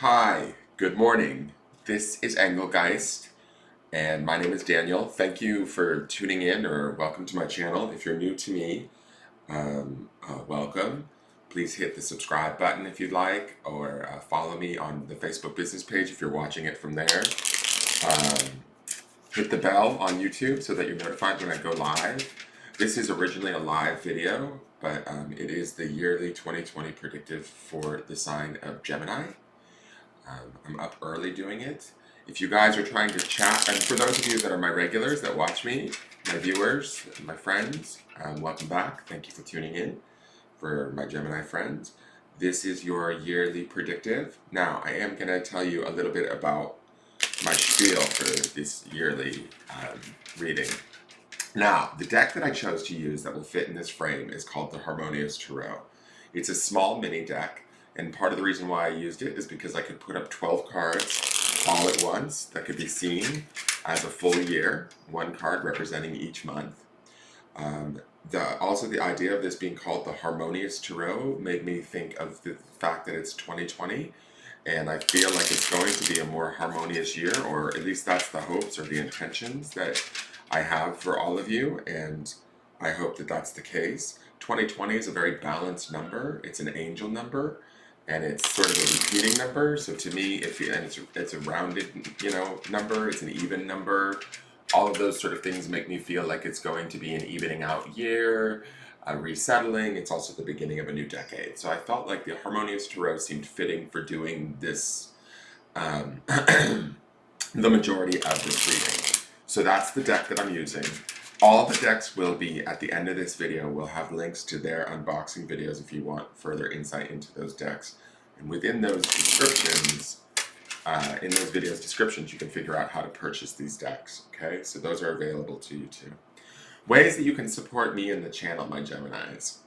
Hi, good morning. This is Engelgeist, and my name is Daniel. Thank you for tuning in, or welcome to my channel. If you're new to me, welcome. Please hit the subscribe button if you'd like, or follow me on the Facebook business page if you're watching it from there. Um, Hit the bell on YouTube so that you're notified when I go live. This is originally a live video, but it is the yearly 2020 predictive for the sign of Gemini. I'm up early doing it. If you guys are trying to chat, and for those of you that are my regulars that watch me, my viewers, my friends, welcome back. Thank you for tuning in. For my Gemini friends, this is your yearly predictive. Now, I am going to tell you a little bit about my spiel for this yearly reading. Now, the deck that I chose to use that will fit in this frame is called the Harmonious Tarot. It's a small mini deck, and part of the reason why I used it is because I could put up 12 cards all at once that could be seen as a full year, one card representing each month. Also, the idea of this being called the Harmonious Tarot made me think of the fact that it's 2020, and I feel like it's going to be a more harmonious year, or at least that's the hopes or the intentions that I have for all of you, and I hope that that's the case. 2020 is a very balanced number. It's an angel number, and it's sort of a repeating number. So to me, it's a rounded, number. It's an even number. All of those sort of things make me feel like it's going to be an evening out year, a resettling. It's also the beginning of a new decade. So I felt like the Harmonious Tarot seemed fitting for doing this, the majority of this reading. So that's the deck that I'm using. All the decks will be, at the end of this video, we'll have links to their unboxing videos if you want further insight into those decks. And within those descriptions, in those videos descriptions, you can figure out how to purchase these decks, okay? So those are available to you too. Ways that you can support me in the channel, my Geminis.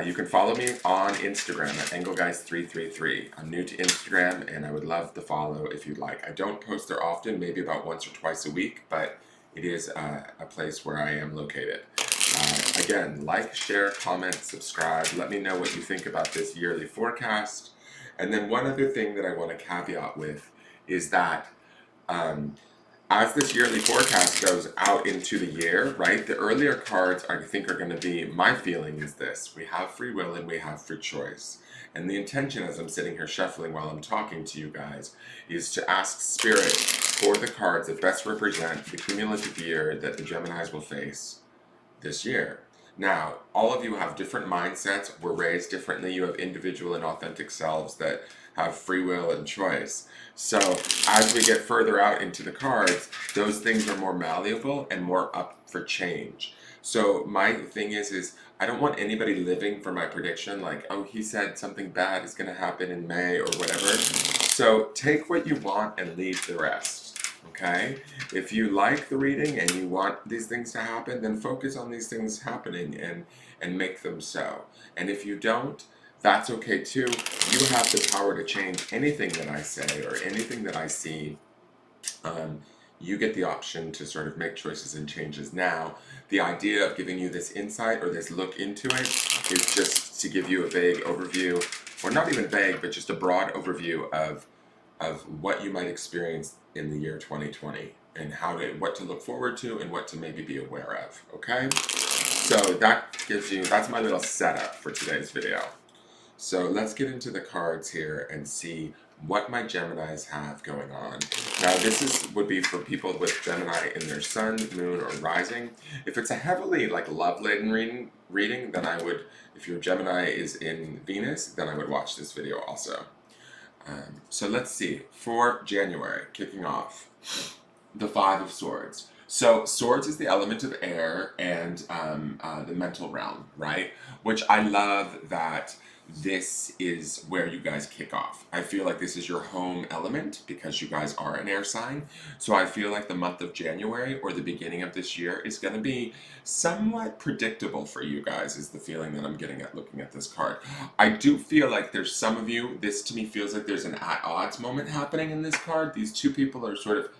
You can follow me on Instagram at Engelgeist333. I'm new to Instagram, and I would love the follow if you'd like. I don't post there often, maybe about once or twice a week, but it is a place where I am located. Again, like, share, comment, subscribe. Let me know what you think about this yearly forecast. And then one other thing that I want to caveat with is that as this yearly forecast goes out into the year, right, the earlier cards I think are going to be, my feeling is this: we have free will and we have free choice. And the intention as I'm sitting here shuffling while I'm talking to you guys is to ask Spirit for the cards that best represent the cumulative year that the Geminis will face this year. Now, all of you have different mindsets. We're raised differently. You have individual and authentic selves that have free will and choice. So as we get further out into the cards, those things are more malleable and more up for change. So my thing is I don't want anybody living for my prediction, like, oh, he said something bad is going to happen in May or whatever. So take what you want and leave the rest. Okay? If you like the reading and you want these things to happen, then focus on these things happening and make them so. And if you don't, that's okay too. You have the power to change anything that I say or anything that I see. You get the option to sort of make choices and changes now. The idea of giving you this insight or this look into it is just to give you a vague overview, or not even vague, but just a broad overview of what you might experience in the year 2020 and what to look forward to and what to maybe be aware of, okay? So that's my little setup for today's video. So let's get into the cards here and see what my Geminis have going on. Now would be for people with Gemini in their sun, moon, or rising. If it's a heavily love-laden reading, then I would, if your Gemini is in Venus, then I would watch this video also. So let's see, for January, kicking off, the Five of Swords. So swords is the element of air and the mental realm, right? Which I love that this is where you guys kick off. I feel like this is your home element because you guys are an air sign. So I feel like the month of January or the beginning of this year is going to be somewhat predictable for you guys, is the feeling that I'm getting at looking at this card. I do feel like there's some of you, this to me feels like there's an at odds moment happening in this card. These two people are sort of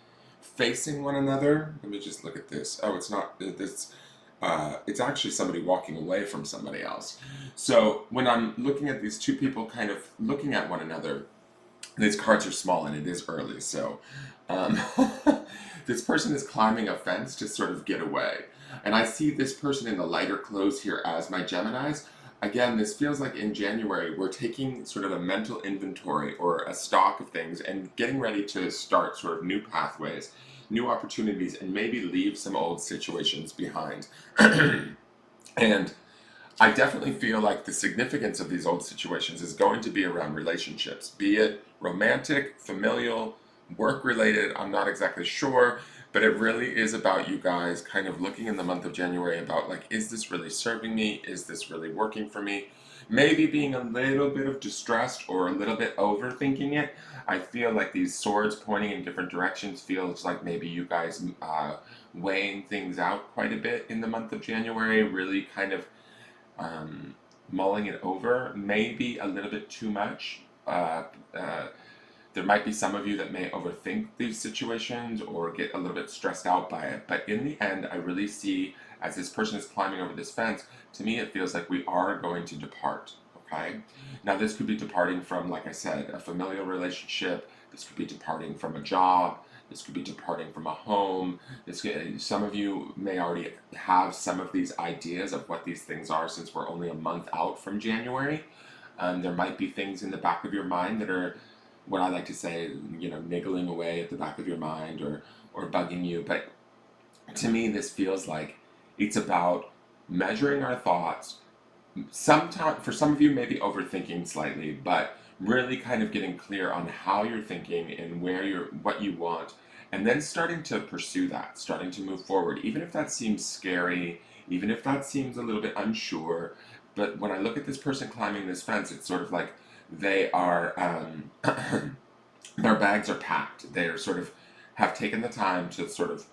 facing one another. Let me just look at this. Oh, it's not this. it's actually somebody walking away from somebody else. So when I'm looking at these two people kind of looking at one another, these cards are small and it is early, so um, this person is climbing a fence to sort of get away. And I see this person in the lighter clothes here as my Geminis. Again, this feels like in January we're taking sort of a mental inventory or a stock of things and getting ready to start sort of new pathways, new opportunities, and maybe leave some old situations behind. And I definitely feel like the significance of these old situations is going to be around relationships, be it romantic, familial, work related. I'm not exactly sure, but it really is about you guys kind of looking in the month of January about like, is this really serving me? Is this really working for me? Maybe being a little bit of distressed or a little bit overthinking it. I feel like these swords pointing in different directions feels like maybe you guys weighing things out quite a bit in the month of January, really kind of um, mulling it over, maybe a little bit too much. Uh, there might be some of you that may overthink these situations or get a little bit stressed out by it. But in the end, I really see as this person is climbing over this fence, to me, it feels like we are going to depart. Okay? Now, this could be departing from, like I said, a familial relationship. This could be departing from a job. This could be departing from a home. Some of you may already have some of these ideas of what these things are since we're only a month out from January. There might be things in the back of your mind that are what I like to say, niggling away at the back of your mind or bugging you. But to me, this feels like it's about measuring our thoughts. Sometimes, for some of you, maybe overthinking slightly, but really kind of getting clear on how you're thinking and what you want, and then starting to pursue that, starting to move forward, even if that seems scary, even if that seems a little bit unsure. But when I look at this person climbing this fence, it's sort of like they are, their bags are packed. They are sort of have taken the time to sort of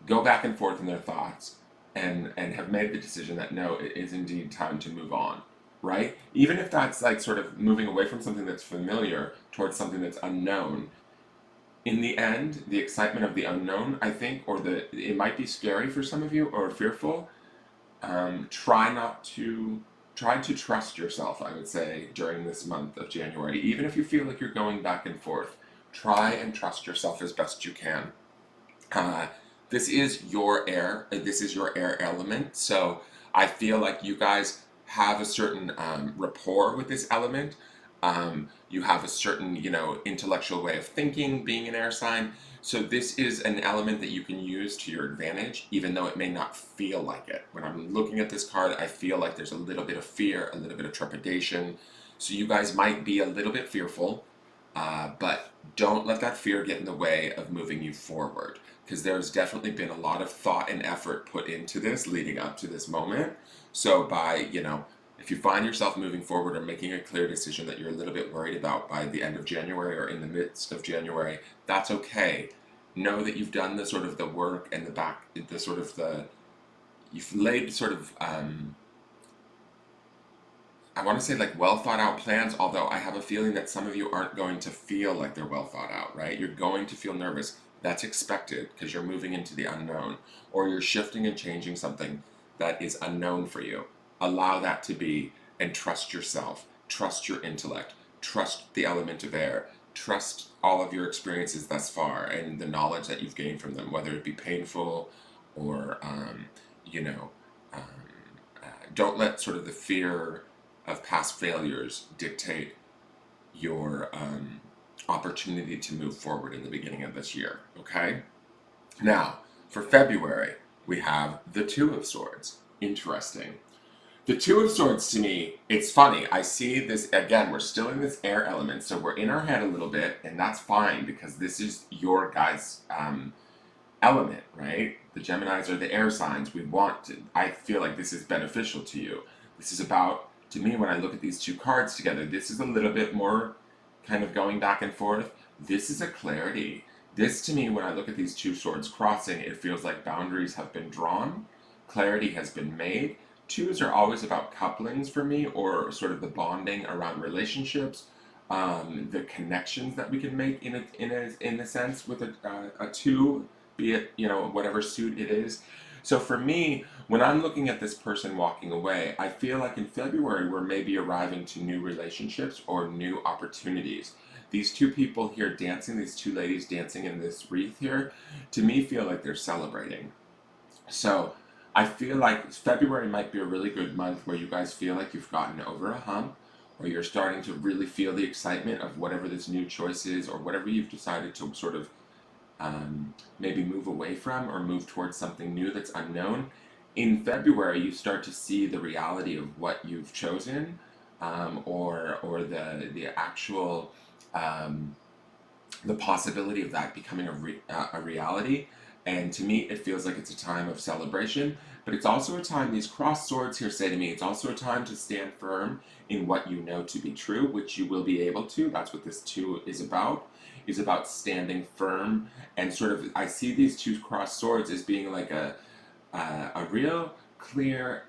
go back and forth in their thoughts and have made the decision that no, it is indeed time to move on, right? Even if that's like sort of moving away from something that's familiar towards something that's unknown. In the end, the excitement of the unknown, I think, it might be scary for some of you or fearful. Try not to try to trust yourself, I would say, during this month of January. Even if you feel like you're going back and forth, try and trust yourself as best you can. Uh, this is your air. This is your air element. So I feel like you guys have a certain rapport with this element. You have a certain, intellectual way of thinking, being an air sign. So this is an element that you can use to your advantage, even though it may not feel like it. When I'm looking at this card, I feel like there's a little bit of fear, a little bit of trepidation. So you guys might be a little bit fearful, but don't let that fear get in the way of moving you forward, because there's definitely been a lot of thought and effort put into this leading up to this moment. So if you find yourself moving forward or making a clear decision that you're a little bit worried about by the end of January or in the midst of January, that's okay. Know that you've done the sort of the work and you've laid sort of I want to say like well thought out plans, although I have a feeling that some of you aren't going to feel like they're well thought out, right? You're going to feel nervous. That's expected because you're moving into the unknown or you're shifting and changing something that is unknown for you. Allow that to be and trust yourself, trust your intellect, trust the element of air, trust all of your experiences thus far and the knowledge that you've gained from them, whether it be painful or, you know, um, don't let sort of the fear of past failures dictate your opportunity to move forward in the beginning of this year, okay? Now, for February, we have the Two of Swords. Interesting. The Two of Swords, to me, it's funny. I see this, again, we're still in this air element, so we're in our head a little bit, and that's fine because this is your guys' element, right? The Geminis are the air signs. I feel like this is beneficial to you. This is about, to me, when I look at these two cards together, this is a little bit more kind of going back and forth. This is a clarity. This, to me, when I look at these two swords crossing, it feels like boundaries have been drawn, clarity has been made. Twos are always about couplings for me, or sort of the bonding around relationships, the connections that we can make in a sense with a two, be it whatever suit it is. So for me, when I'm looking at this person walking away, I feel like in February we're maybe arriving to new relationships or new opportunities. These two people here dancing, these two ladies dancing in this wreath here, to me feel like they're celebrating. So I feel like February might be a really good month where you guys feel like you've gotten over a hump, or you're starting to really feel the excitement of whatever this new choice is, or whatever you've decided to sort of maybe move away from or move towards something new that's unknown. In February, you start to see the reality of what you've chosen, or the actual um, the possibility of that becoming a reality. And to me, it feels like it's a time of celebration, but it's also a time, these crossed swords here say to me, it's also a time to stand firm in what you know to be true, which you will be able to. That's what this two is about standing firm. And sort of, I see these two crossed swords as being like a real clear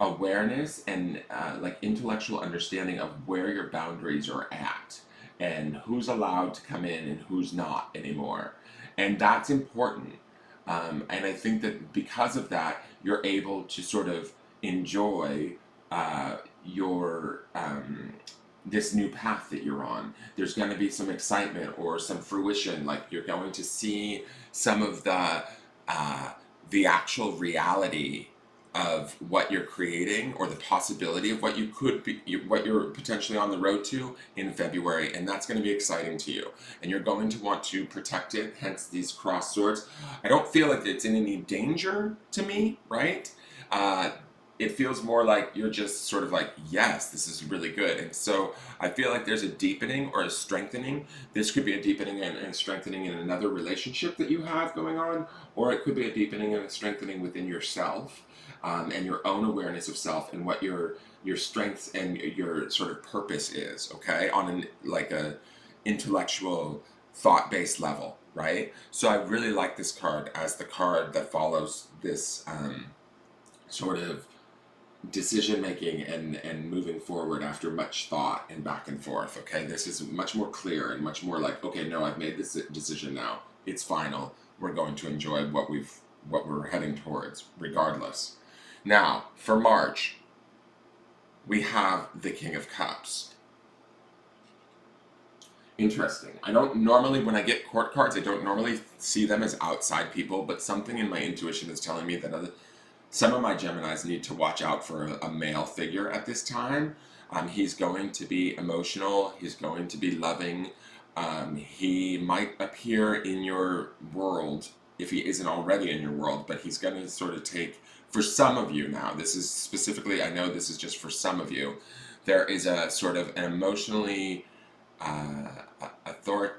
awareness and like intellectual understanding of where your boundaries are at and who's allowed to come in and who's not anymore. And that's important. And I think that because of that, you're able to sort of enjoy your this new path that you're on. There's going to be some excitement or some fruition, like you're going to see some of uh, the actual reality of what you're creating or the possibility of what you could be, what you're potentially on the road to in February, and that's going to be exciting to you. And you're going to want to protect it, hence these cross swords. I don't feel like it's in any danger to me, right? Uh, it feels more like you're just sort of like, yes, this is really good. And so I feel like there's a deepening or a strengthening. This could be a deepening and strengthening in another relationship that you have going on, or it could be a deepening and a strengthening within yourself, and your own awareness of self and what your strengths and your sort of purpose is. Okay, on an like a intellectual, thought-based level, right? So I really like this card as the card that follows this sort of decision making and moving forward after much thought and back and forth. Okay, this is much more clear and much more like, okay, no, I've made this decision now, it's final, we're going to enjoy what we're heading towards regardless. Now for March, we have the King of Cups. Interesting. I don't normally, when I get court cards, I don't normally see them as outside people, but something in my intuition is telling me that some of my Geminis need to watch out for a male figure at this time. He's going to be emotional, he's going to be loving, he might appear in your world if he isn't already in your world, but he's going to sort of take, for some of you now, this is specifically, I know this is just for some of you, there is a sort of an emotionally uh,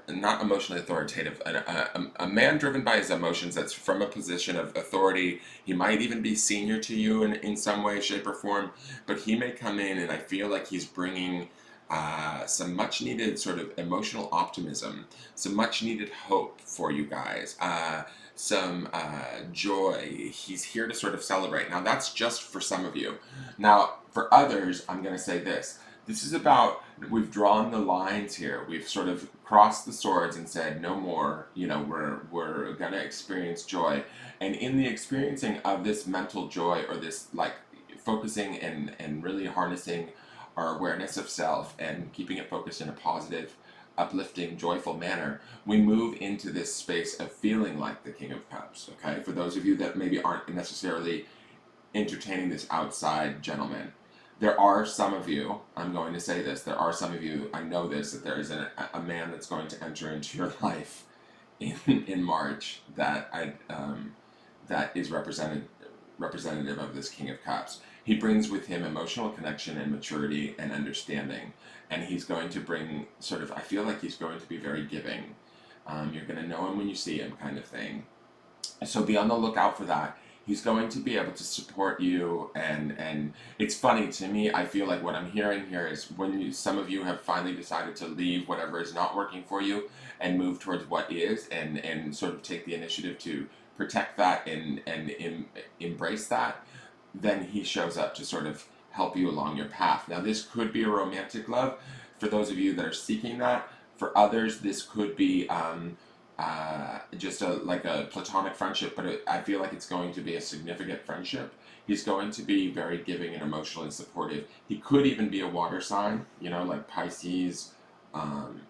not emotionally authoritative, a man driven by his emotions that's from a position of authority. He might even be senior to you in some way, shape, or form, but he may come in and I feel like he's bringing some much needed sort of emotional optimism, some much needed hope for you guys, some joy. He's here to sort of celebrate. Now, that's just for some of you. Now, for others, I'm going to say this. This is about, we've drawn the lines here. We've sort of crossed the swords and said, no more, you know, we're going to experience joy. And in the experiencing of this mental joy, or this like focusing and really harnessing our awareness of self and keeping it focused in a positive, uplifting, joyful manner, we move into this space of feeling like the King of Cups, okay? For those of you that maybe aren't necessarily entertaining this outside gentleman, there are some of you, I'm going to say this, there are some of you, I know this, that there is a man that's going to enter into your life in March that that is representative of this King of Cups. He brings with him emotional connection and maturity and understanding, and he's going to bring sort of, I feel like he's going to be very giving. You're going to know him when you see him, kind of thing. So be on the lookout for that. He's going to be able to support you, and it's funny to me. I feel like what I'm hearing here is when some of you have finally decided to leave whatever is not working for you and move towards what is, and sort of take the initiative to protect that and embrace that. Then he shows up to sort of help you along your path. Now, this could be a romantic love for those of you that are seeking that. For others, this could be just like a platonic friendship, but I feel like it's going to be a significant friendship. He's going to be very giving and emotionally supportive. He could even be a water sign, you know, like Pisces, um,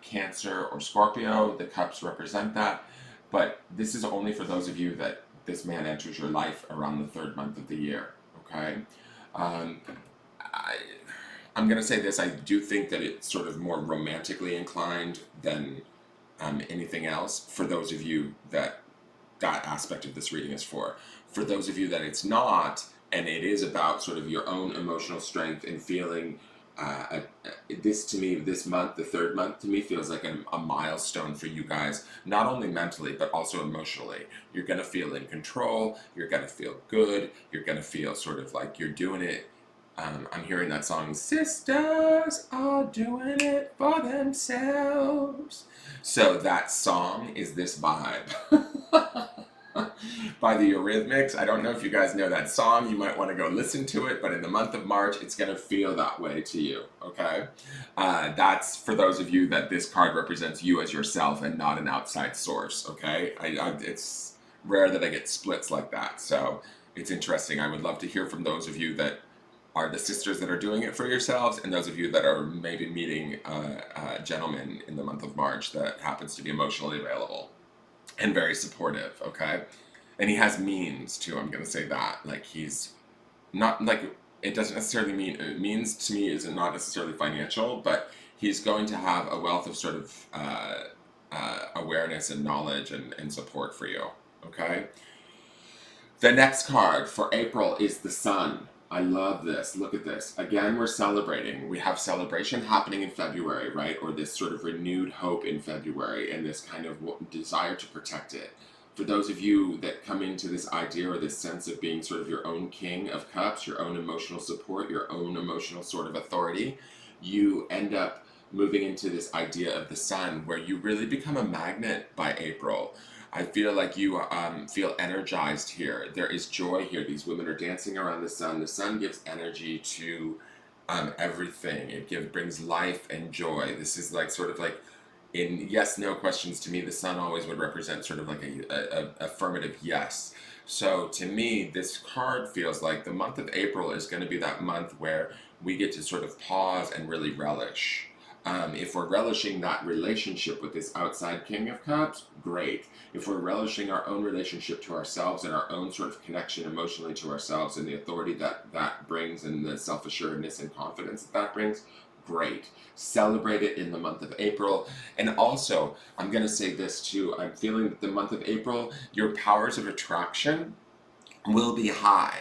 Cancer, or Scorpio. The cups represent that. But this is only for those of you that this man enters your life around the third month of the year, okay? Um, I, I'm going to say this, I do think that it's sort of more romantically inclined than anything else for those of you that that aspect of this reading is for. For those of you that it's not, and it is about sort of your own emotional strength and feeling. This to me, this month, the third month to me feels like a milestone for you guys, not only mentally but also emotionally. You're gonna feel in control. You're gonna feel good. You're gonna feel sort of like you're doing it. I'm hearing that song, Sisters Are Doing It For Themselves. So that song is this vibe by the Eurythmics. I don't know if you guys know that song. You might want to go listen to it, but in the month of March, it's going to feel that way to you, okay? That's for those of you that this card represents you as yourself and not an outside source, okay? It's rare that I get splits like that, so it's interesting. I would love to hear from those of you that are the sisters that are doing it for yourselves, and those of you that are maybe meeting a gentleman in the month of March that happens to be emotionally available and very supportive, okay? And he has means too, I'm gonna say that. Like, he's not like, it doesn't necessarily mean, it means to me is not necessarily financial, but he's going to have a wealth of sort of awareness and knowledge and support for you, okay? The next card for April is the Sun. I love this. Look at this. Again, we're celebrating. We have celebration happening in February, right? Or this sort of renewed hope in February and this kind of desire to protect it. For those of you that come into this idea or this sense of being sort of your own king of cups, your own emotional support, your own emotional sort of authority, you end up moving into this idea of the Sun where you really become a magnet by April. I feel like you feel energized here. There is joy here. These women are dancing around the sun. The sun gives energy to everything. Brings life and joy. This is like sort of like in yes, no questions. To me, the sun always would represent sort of like a affirmative yes. So to me, this card feels like the month of April is going to be that month where we get to sort of pause and really relish. If we're relishing that relationship with this outside King of Cups, great. If we're relishing our own relationship to ourselves and our own sort of connection emotionally to ourselves and the authority that that brings and the self-assuredness and confidence that that brings, great. Celebrate it in the month of April. And also, I'm going to say this too. I'm feeling that the month of April, your powers of attraction will be high.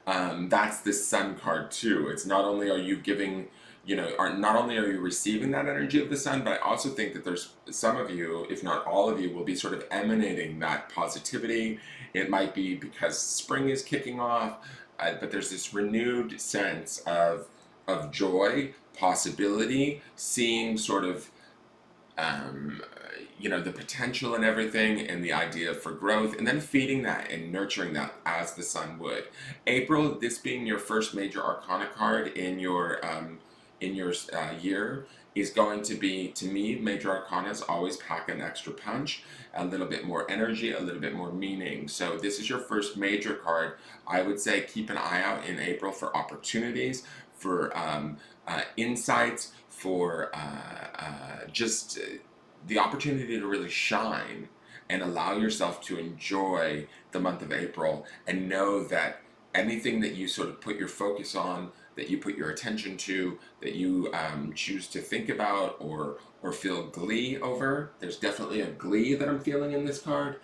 That's the Sun card too. It's not only are you giving, not only are you receiving that energy of the sun, but I also think that there's some of you, if not all of you, will be sort of emanating that positivity. It might be because spring is kicking off, but there's this renewed sense of joy, possibility, seeing sort of um, the potential in everything and the idea for growth, and then feeding that and nurturing that as the sun would. April, this being your first major arcana card in your year, is going to be, to me, major arcanas always pack an extra punch, a little bit more energy, a little bit more meaning. So this is your first major card. I would say keep an eye out in April for opportunities, for insights, for just the opportunity to really shine and allow yourself to enjoy the month of April and know that anything that you sort of put your focus on, that you put your attention to, that you choose to think about or feel glee over. There's definitely a glee that I'm feeling in this card.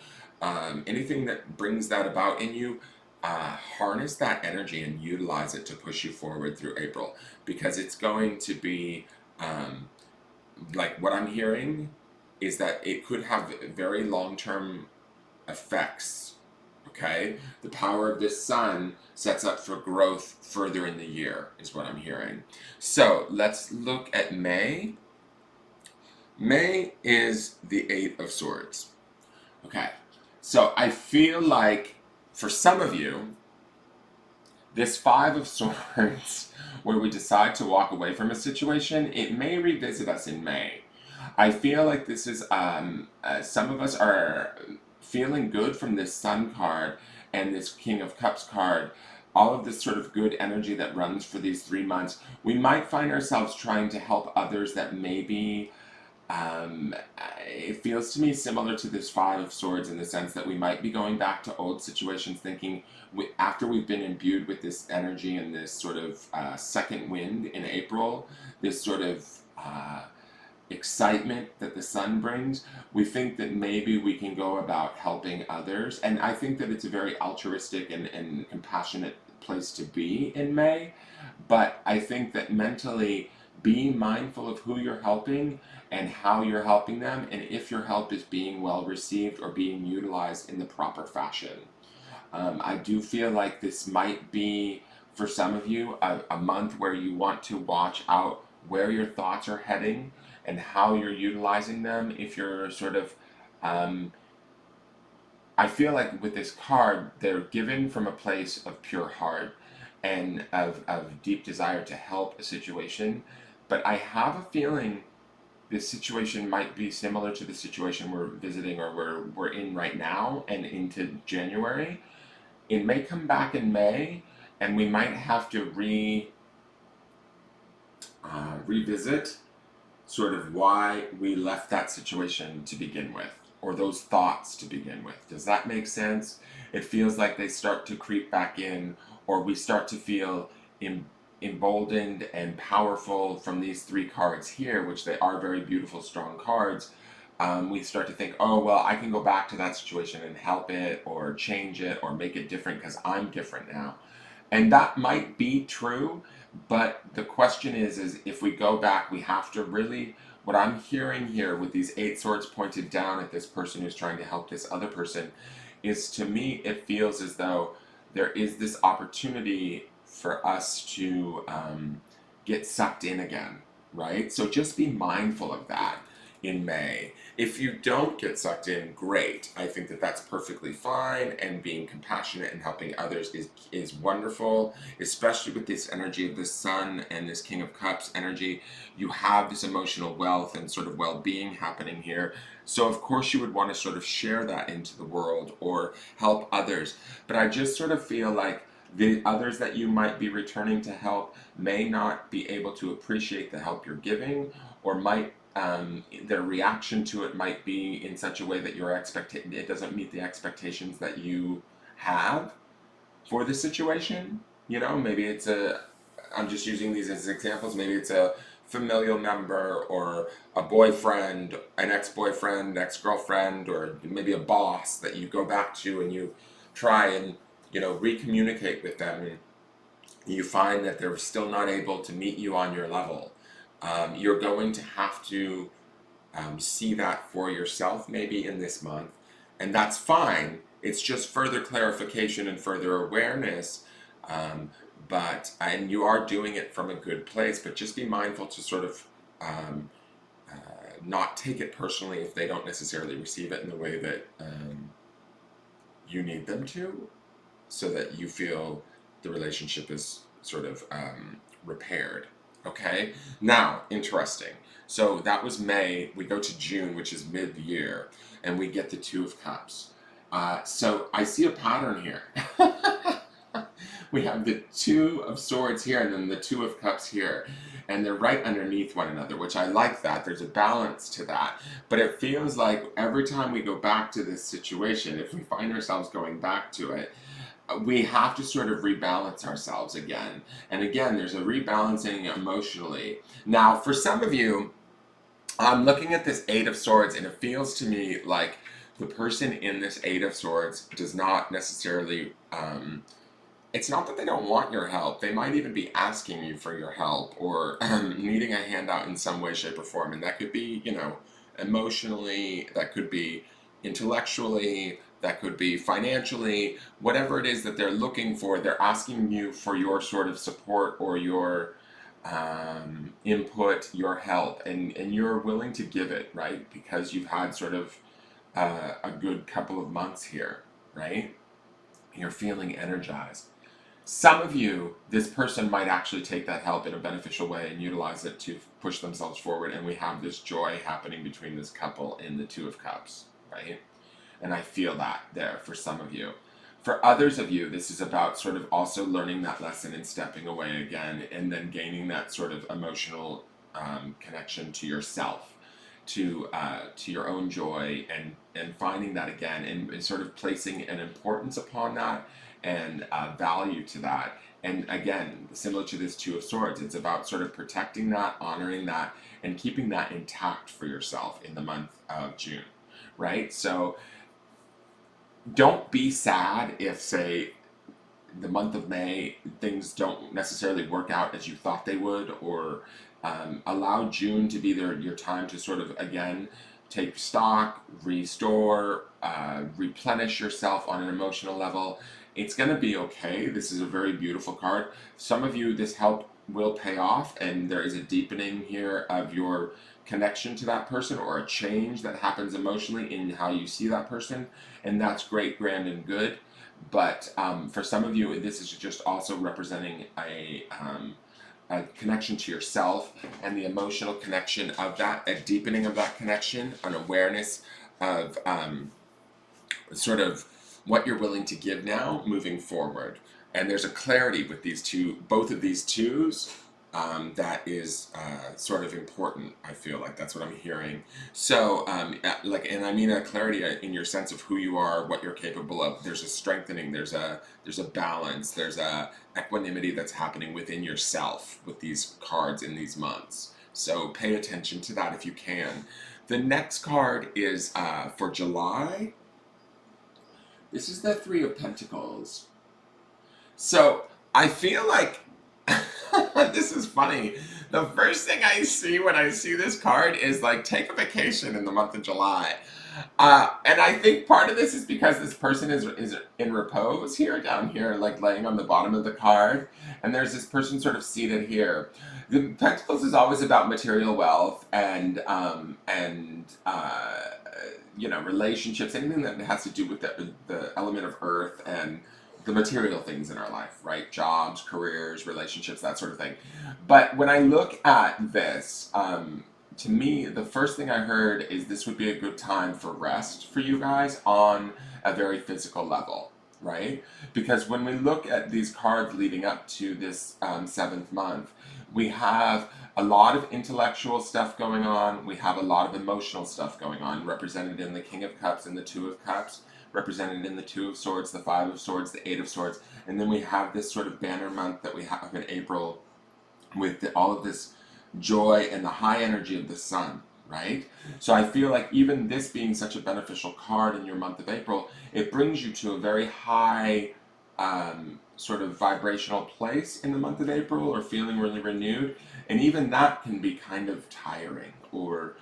Anything that brings that about in you, harness that energy and utilize it to push you forward through April, because it's going to be like what I'm hearing is that it could have very long-term effects. Okay, the power of this sun sets up for growth further in the year, is what I'm hearing. So let's look at May. May is the Eight of Swords. Okay, so I feel like for some of you, this Five of Swords, where we decide to walk away from a situation, it may revisit us in May. I feel like this is, some of us are feeling good from this Sun card and this King of Cups card. All of this sort of good energy that runs for these 3 months. We might find ourselves trying to help others that maybe um, it feels to me similar to this Five of Swords in the sense that we might be going back to old situations, thinking after we've been imbued with this energy and this sort of second wind in April, this sort of excitement that the sun brings, we think that maybe we can go about helping others. And I think that it's a very altruistic and compassionate place to be in May. But I think that mentally being mindful of who you're helping and how you're helping them, and if your help is being well received or being utilized in the proper fashion. I do feel like this might be, for some of you, a month where you want to watch out where your thoughts are heading and how you're utilizing them. If you're sort of, um, I feel like with this card, they're given from a place of pure heart and of deep desire to help a situation. But I have a feeling this situation might be similar to the situation we're visiting or we're in right now and into January. It may come back in May, and we might have to revisit sort of why we left that situation to begin with, or those thoughts to begin with. Does that make sense? It feels like they start to creep back in, or we start to feel emboldened and powerful from these three cards here, which they are very beautiful, strong cards. We start to think, oh, well, I can go back to that situation and help it, or change it, or make it different because I'm different now. And that might be true, but the question is if we go back, we have to really, what I'm hearing here with these eight swords pointed down at this person who's trying to help this other person, is to me, it feels as though there is this opportunity for us to get sucked in again, right? So just be mindful of that in May. If you don't get sucked in, great. I think that that's perfectly fine, and being compassionate and helping others is wonderful, especially with this energy of the sun and this King of Cups energy. You have this emotional wealth and sort of well-being happening here. So of course you would want to sort of share that into the world or help others. But I just sort of feel like the others that you might be returning to help may not be able to appreciate the help you're giving, or might their reaction to it might be in such a way that it doesn't meet the expectations that you have for the situation. You know, maybe I'm just using these as examples. Maybe it's a familial member or a boyfriend, an ex-boyfriend, ex-girlfriend, or maybe a boss that you go back to and you try and recommunicate with them, and you find that they're still not able to meet you on your level. You're going to have to see that for yourself maybe in this month, and that's fine. It's just further clarification and further awareness. And you are doing it from a good place, but just be mindful to sort of um, not take it personally if they don't necessarily receive it in the way that you need them to, so that you feel the relationship is sort of repaired. Okay? Now, interesting. So that was May. We go to June, which is mid-year, and we get the Two of Cups. So I see a pattern here. We have the Two of Swords here and then the Two of Cups here. And they're right underneath one another, which I like that. There's a balance to that. But it feels like every time we go back to this situation, if we find ourselves going back to it, we have to sort of rebalance ourselves again. And again, there's a rebalancing emotionally. Now, for some of you, I'm looking at this Eight of Swords, and it feels to me like the person in this Eight of Swords does not necessarily, it's not that they don't want your help. They might even be asking you for your help, or needing a handout in some way, shape, or form. And that could be, emotionally, that could be intellectually, that could be financially, whatever it is that they're looking for. They're asking you for your sort of support or your input, your help, and you're willing to give it, right? Because you've had sort of a good couple of months here, right? You're feeling energized. Some of you, this person might actually take that help in a beneficial way and utilize it to push themselves forward, and we have this joy happening between this couple in the Two of Cups, right? And I feel that there for some of you. For others of you, this is about sort of also learning that lesson and stepping away again, and then gaining that sort of emotional connection to yourself, to your own joy, and finding that again, and sort of placing an importance upon that and value to that. And again, similar to this Two of Swords, it's about sort of protecting that, honoring that, and keeping that intact for yourself in the month of June, right? So don't be sad if, say, the month of May, things don't necessarily work out as you thought they would, or allow June to be your time to sort of, again, take stock, restore, replenish yourself on an emotional level. It's going to be okay. This is a very beautiful card. Some of you, this help will pay off, and there is a deepening here of your connection to that person, or a change that happens emotionally in how you see that person, and that's great, grand, and good. But for some of you, this is just also representing a connection to yourself, and the emotional connection of that, a deepening of that connection, an awareness of sort of what you're willing to give now moving forward. And there's a clarity with these two, both of these twos, that is sort of important. I feel like that's what I'm hearing. So, and I mean a clarity in your sense of who you are, what you're capable of. There's a strengthening. There's a balance. There's a equanimity that's happening within yourself with these cards in these months. So pay attention to that if you can. The next card is for July. This is the Three of Pentacles. So I feel like this is funny. The first thing I see when I see this card is like, take a vacation in the month of July. And I think part of this is because this person is in repose here, down here, like laying on the bottom of the card. And there's this person sort of seated here. The Pentacles is always about material wealth and relationships, anything that has to do with the element of earth and the material things in our life, right? Jobs, careers, relationships, that sort of thing. But when I look at this, to me, the first thing I heard is this would be a good time for rest for you guys on a very physical level, right? Because when we look at these cards leading up to this seventh month, we have a lot of intellectual stuff going on. We have a lot of emotional stuff going on, represented in the King of Cups and the Two of Cups, represented in the Two of Swords, the Five of Swords, the Eight of Swords, and then we have this sort of banner month that we have in April with all of this joy and the high energy of the sun, right? So I feel like even this being such a beneficial card in your month of April, it brings you to a very high sort of vibrational place in the month of April, or feeling really renewed. And even that can be kind of tiring, or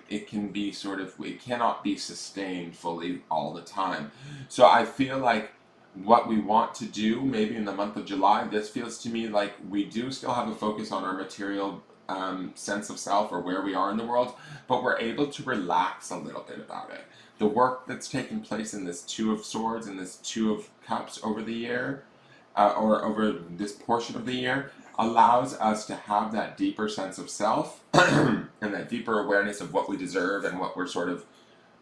it can be sort of, it cannot be sustained fully all the time. So I feel like what we want to do maybe in the month of July, this feels to me like we do still have a focus on our material sense of self, or where we are in the world, but we're able to relax a little bit about it. The work that's taken place in this Two of Swords and this Two of Cups over the year, or over this portion of the year, allows us to have that deeper sense of self and that deeper awareness of what we deserve and what we're sort of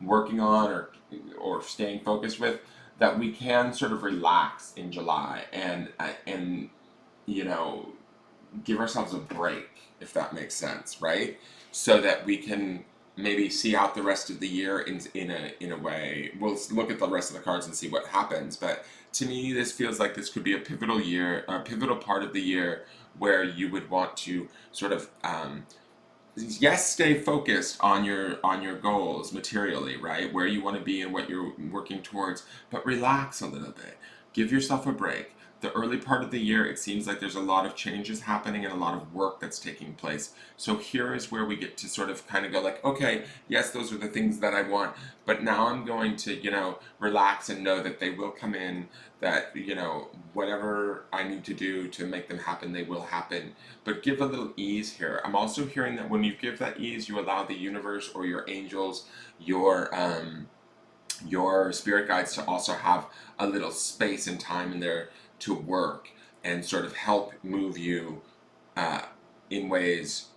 working on, or staying focused with, that we can sort of relax in July and give ourselves a break, if that makes sense, right? So that we can maybe see out the rest of the year in a way. We'll look at the rest of the cards and see what happens, but to me this feels like this could be a pivotal year, a pivotal part of the year, where you would want to sort of yes, stay focused on your goals materially, right? Where you want to be and what you're working towards, but relax a little bit. Give yourself a break. The early part of the year, it seems like there's a lot of changes happening and a lot of work that's taking place. So here is where we get to sort of kind of go like, okay, yes, those are the things that I want, but now I'm going to, relax and know that they will come in, that, whatever I need to do to make them happen, they will happen. But give a little ease here. I'm also hearing that when you give that ease, you allow the universe, or your angels, your spirit guides, to also have a little space and time in their to work and sort of help move you uh, in ways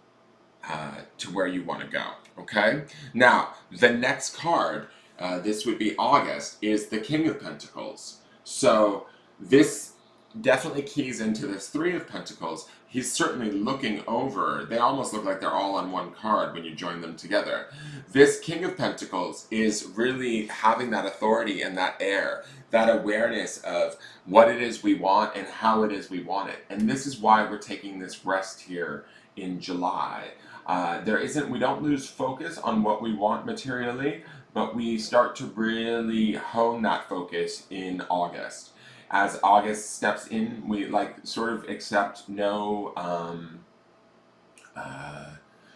to where you want to go. Okay? Now, the next card, this would be August, is the King of Pentacles. So this definitely keys into this Three of Pentacles. He's certainly looking over. They almost look like they're all on one card when you join them together. This King of Pentacles is really having that authority and that air, that awareness of what it is we want and how it is we want it. And this is why we're taking this rest here in July. We don't lose focus on what we want materially, but we start to really hone that focus in August. As August steps in, we like sort of accept no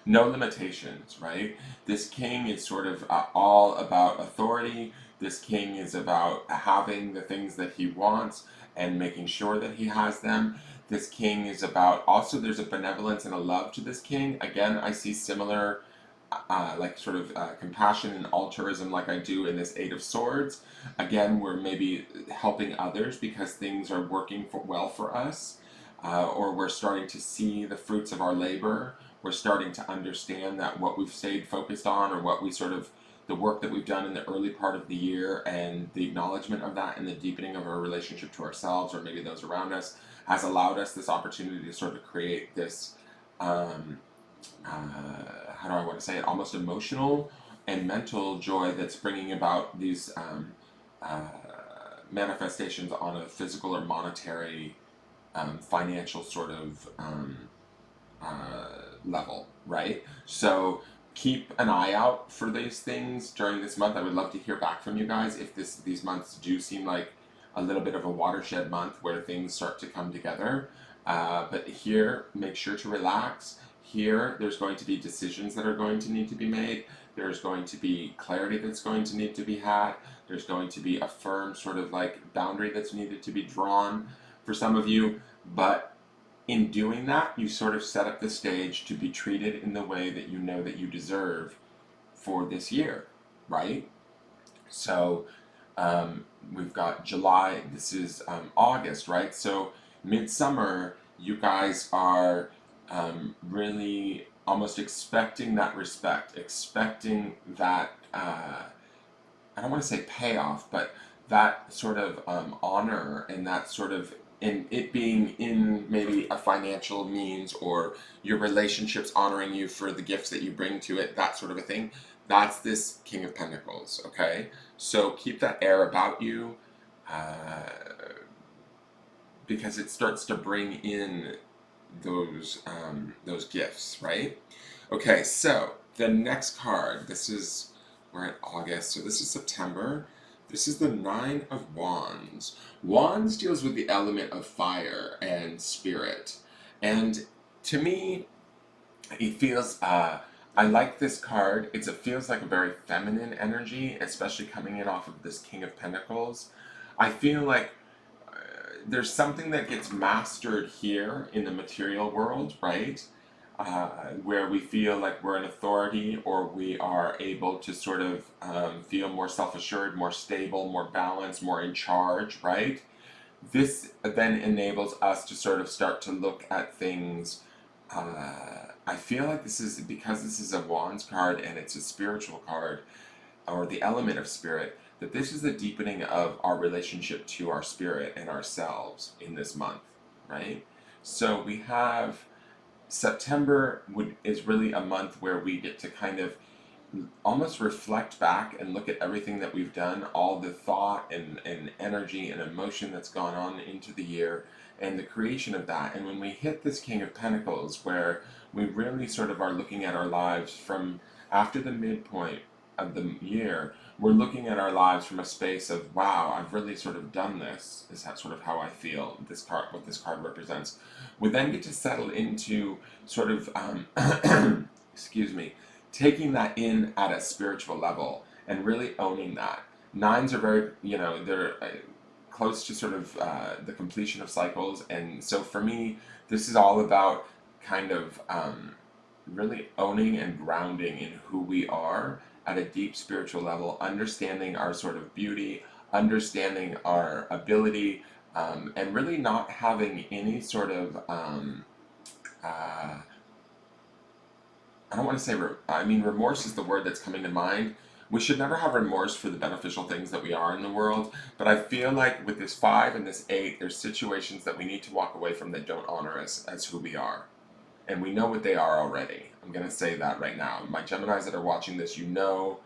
limitations, right? This king is sort of all about authority. This king is about having the things that he wants and making sure that he has them. This king is about also, there's a benevolence and a love to this king. Again, I see similar like sort of compassion and altruism like I do in this Eight of Swords. Again, we're maybe helping others because things are working well for us, or we're starting to see the fruits of our labor. We're starting to understand that what we've stayed focused on, or what we sort of, the work that we've done in the early part of the year, and the acknowledgement of that and the deepening of our relationship to ourselves or maybe those around us, has allowed us this opportunity to sort of create this how do I want to say it, almost emotional and mental joy that's bringing about these uh, manifestations on a physical or monetary, financial sort of level, right? So keep an eye out for these things during this month. I would love to hear back from you guys if these months do seem like a little bit of a watershed month where things start to come together. But here, make sure to relax. Here, there's going to be decisions that are going to need to be made. There's going to be clarity that's going to need to be had. There's going to be a firm sort of like boundary that's needed to be drawn for some of you. But in doing that, you sort of set up the stage to be treated in the way that you know that you deserve for this year, right? So we've got July, this is August, right? So midsummer, you guys are really almost expecting that respect, expecting that, I don't want to say payoff, but that sort of honor, and that sort of, in it being in maybe a financial means, or your relationships honoring you for the gifts that you bring to it, that sort of a thing. That's this King of Pentacles, okay? So keep that air about you, uh, because it starts to bring in those gifts, right? Okay, so the next card. We're at August, so this is September. This is the Nine of Wands. Wands deals with the element of fire and spirit, and to me, it feels. I like this card. It feels like a very feminine energy, especially coming in off of this King of Pentacles. I feel like there's something that gets mastered here in the material world, right? Where we feel like we're an authority, or we are able to sort of feel more self assured, more stable, more balanced, more in charge, right? This then enables us to sort of start to look at things. I feel like this is because this is a Wands card and it's a spiritual card, or the element of spirit, that this is the deepening of our relationship to our spirit and ourselves in this month, right? So we have September is really a month where we get to kind of almost reflect back and look at everything that we've done, all the thought and energy and emotion that's gone on into the year, and the creation of that. And when we hit this King of Pentacles, where we really sort of are looking at our lives from after the midpoint of the year, we're looking at our lives from a space of, wow, I've really sort of done this, is that sort of how I feel, this card, what this card represents. We then get to settle into sort of, excuse me, taking that in at a spiritual level and really owning that. Nines are very, they're close to sort of the completion of cycles. And so for me, this is all about kind of really owning and grounding in who we are at a deep spiritual level, understanding our sort of beauty, understanding our ability, and really not having any sort of I don't want to say, I mean, remorse is the word that's coming to mind. We should never have remorse for the beneficial things that we are in the world, but I feel like with this 5 and this 8, there's situations that we need to walk away from that don't honor us as who we are. And we know what they are already. I'm going to say that right now. My Geminis that are watching this, you know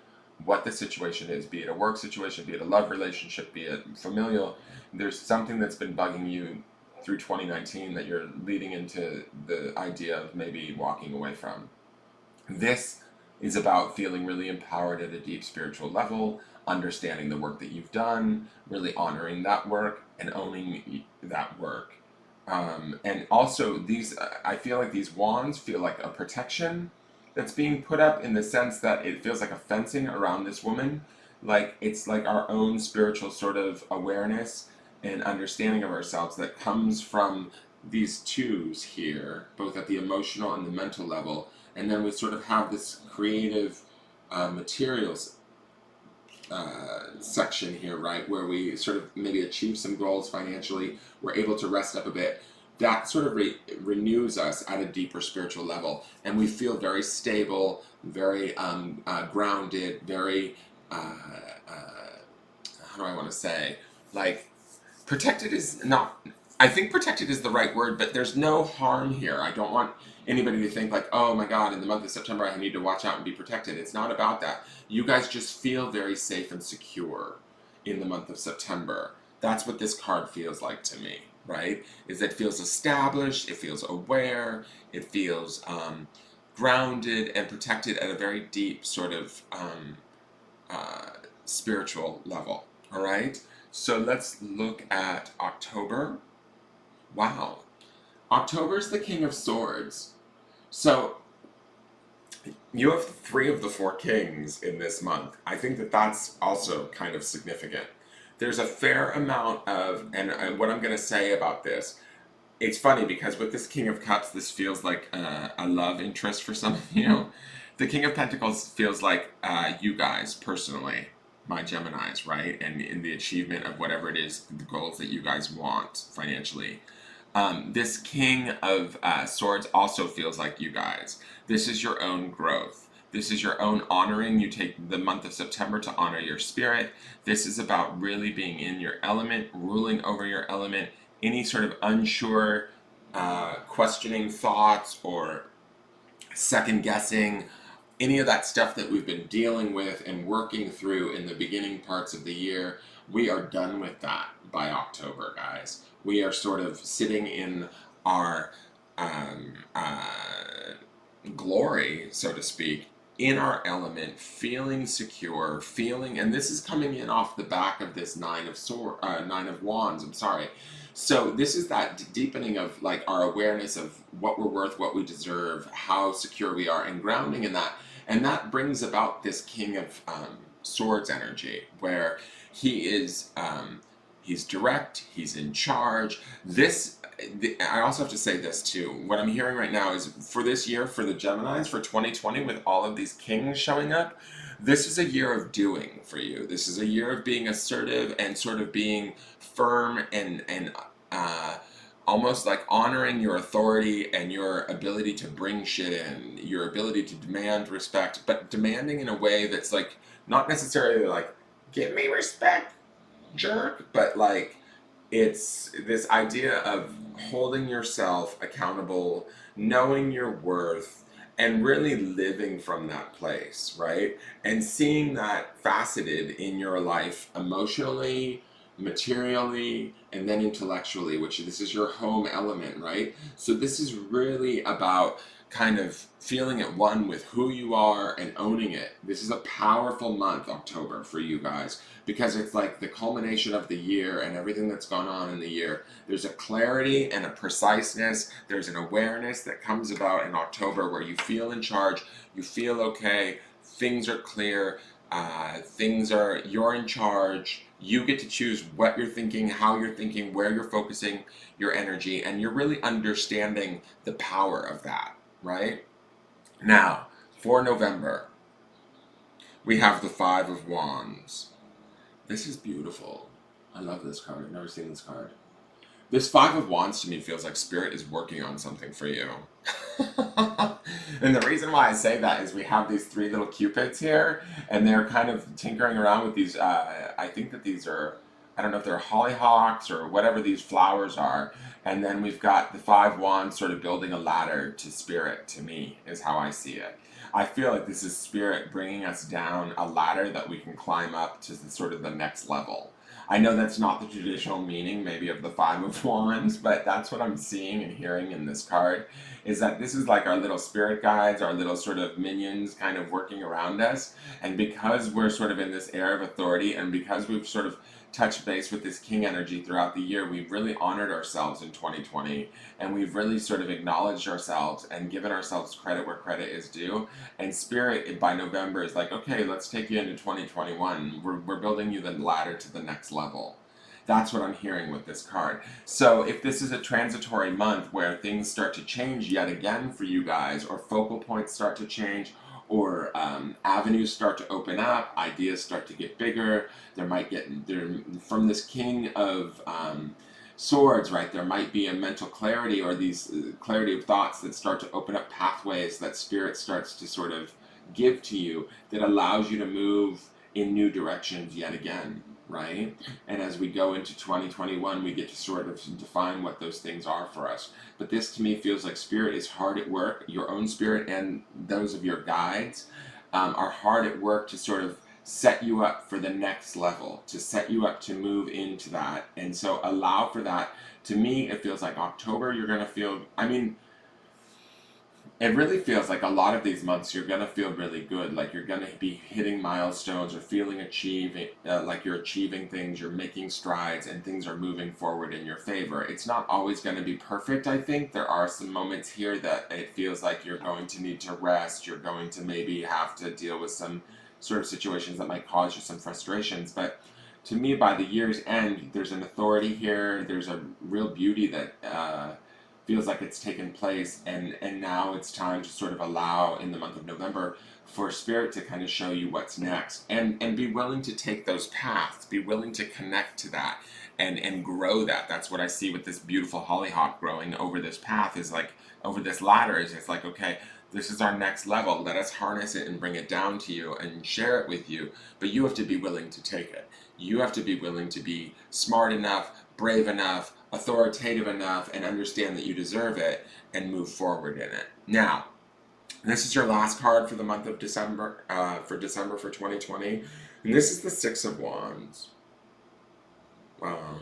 what the situation is, be it a work situation, be it a love relationship, be it familial. There's something that's been bugging you through 2019 that you're leading into the idea of maybe walking away from. This is about feeling really empowered at a deep spiritual level, understanding the work that you've done, really honoring that work and owning that work. And also, I feel like these wands feel like a protection that's being put up in the sense that it feels like a fencing around this woman. Like it's like our own spiritual sort of awareness and understanding of ourselves that comes from these twos here, both at the emotional and the mental level. And then we sort of have this creative materials section here, right, where we sort of maybe achieve some goals financially, we're able to rest up a bit. That sort of renews us at a deeper spiritual level, and we feel very stable, very grounded, very, how do I want to say, like, protected is not, I think protected is the right word, but there's no harm here. I don't want anybody to think like, oh my god, in the month of September I need to watch out and be protected. It's not about that. You guys just feel very safe and secure in the month of September. That's what this card feels like to me, right? Is it feels established, it feels aware, it feels grounded and protected at a very deep sort of spiritual level, all right? So let's look at October. Wow. October's the King of Swords. So you have 3 of the 4 kings in this month. I think that that's also kind of significant. There's a fair amount of, and what I'm going to say about this, it's funny because with this King of Cups, this feels like a love interest for some of you. The King of Pentacles feels like you guys personally, my Geminis, right? And in the achievement of whatever it is, the goals that you guys want financially. This King of Swords also feels like you guys. This is your own growth. This is your own honoring. You take the month of September to honor your spirit. This is about really being in your element, ruling over your element. Any sort of unsure, questioning thoughts or second guessing, any of that stuff that we've been dealing with and working through in the beginning parts of the year, we are done with that by October, guys. We are sort of sitting in our glory, so to speak, in our element, feeling secure, feeling, and this is coming in off the back of this Nine of Wands. I'm sorry. So this is that deepening of like our awareness of what we're worth, what we deserve, how secure we are, and grounding in that. And that brings about this King of Swords energy, where he is, he's direct, he's in charge. I also have to say this too. What I'm hearing right now is for this year, for the Geminis, for 2020, with all of these kings showing up, this is a year of doing for you. This is a year of being assertive and sort of being firm and almost like honoring your authority and your ability to bring shit in, your ability to demand respect, but demanding in a way that's like not necessarily like, give me respect, jerk, but like it's this idea of holding yourself accountable, knowing your worth, and really living from that place, right? And seeing that faceted in your life emotionally, materially, and then intellectually, which this is your home element, right? So this is really about kind of feeling at one with who you are and owning it. This is a powerful month, October, for you guys, because it's like the culmination of the year and everything that's gone on in the year. There's a clarity and a preciseness. There's an awareness that comes about in October where you feel in charge, you feel okay, things are clear, you're in charge. You get to choose what you're thinking, how you're thinking, where you're focusing your energy, and you're really understanding the power of that, right? Now, for November, we have the Five of Wands. This is beautiful. I love this card. I've never seen this card. This Five of Wands to me feels like Spirit is working on something for you. And the reason why I say that is we have these three little cupids here, and they're kind of tinkering around with these. I think that these are, I don't know if they're hollyhocks or whatever these flowers are. And then we've got the Five Wands sort of building a ladder to Spirit, to me, is how I see it. I feel like this is Spirit bringing us down a ladder that we can climb up to the, sort of the next level. I know that's not the traditional meaning, maybe, of the Five of Wands, but that's what I'm seeing and hearing in this card, is that this is like our little spirit guides, our little sort of minions kind of working around us. And because we're sort of in this air of authority, and because we've sort of touched base with this king energy throughout the year, we've really honored ourselves in 2020, and we've really sort of acknowledged ourselves and given ourselves credit where credit is due. And Spirit by November is like, okay, let's take you into 2021. We're building you the ladder to the next level. That's what I'm hearing with this card. So if this is a transitory month where things start to change yet again for you guys, or focal points start to change, or avenues start to open up, ideas start to get bigger, there might get, there, from this King of Swords, right, there might be a mental clarity, or these clarity of thoughts that start to open up pathways that Spirit starts to sort of give to you, that allows you to move in new directions yet again, right? And as we go into 2021, we get to sort of define what those things are for us. But this to me feels like Spirit is hard at work. Your own Spirit and those of your guides are hard at work to sort of set you up for the next level, to set you up to move into that. And so allow for that. To me, it feels like October, you're going to feel, I mean, it really feels like a lot of these months you're going to feel really good, like you're going to be hitting milestones or feeling achieving, like you're achieving things, you're making strides, and things are moving forward in your favor. It's not always going to be perfect, I think. There are some moments here that it feels like you're going to need to rest, you're going to maybe have to deal with some sort of situations that might cause you some frustrations, but to me, by the year's end, there's an authority here, there's a real beauty that feels like it's taken place, and now it's time to sort of allow, in the month of November, for Spirit to kind of show you what's next, and be willing to take those paths, be willing to connect to that, and grow that. That's what I see with this beautiful hollyhock growing over this path, is like, over this ladder, is it's like, okay, this is our next level, let us harness it and bring it down to you and share it with you, but you have to be willing to take it. You have to be willing to be smart enough, brave enough, authoritative enough, and understand that you deserve it, and move forward in it. Now, this is your last card for the month of December, for 2020, and this is the Six of Wands. Wow.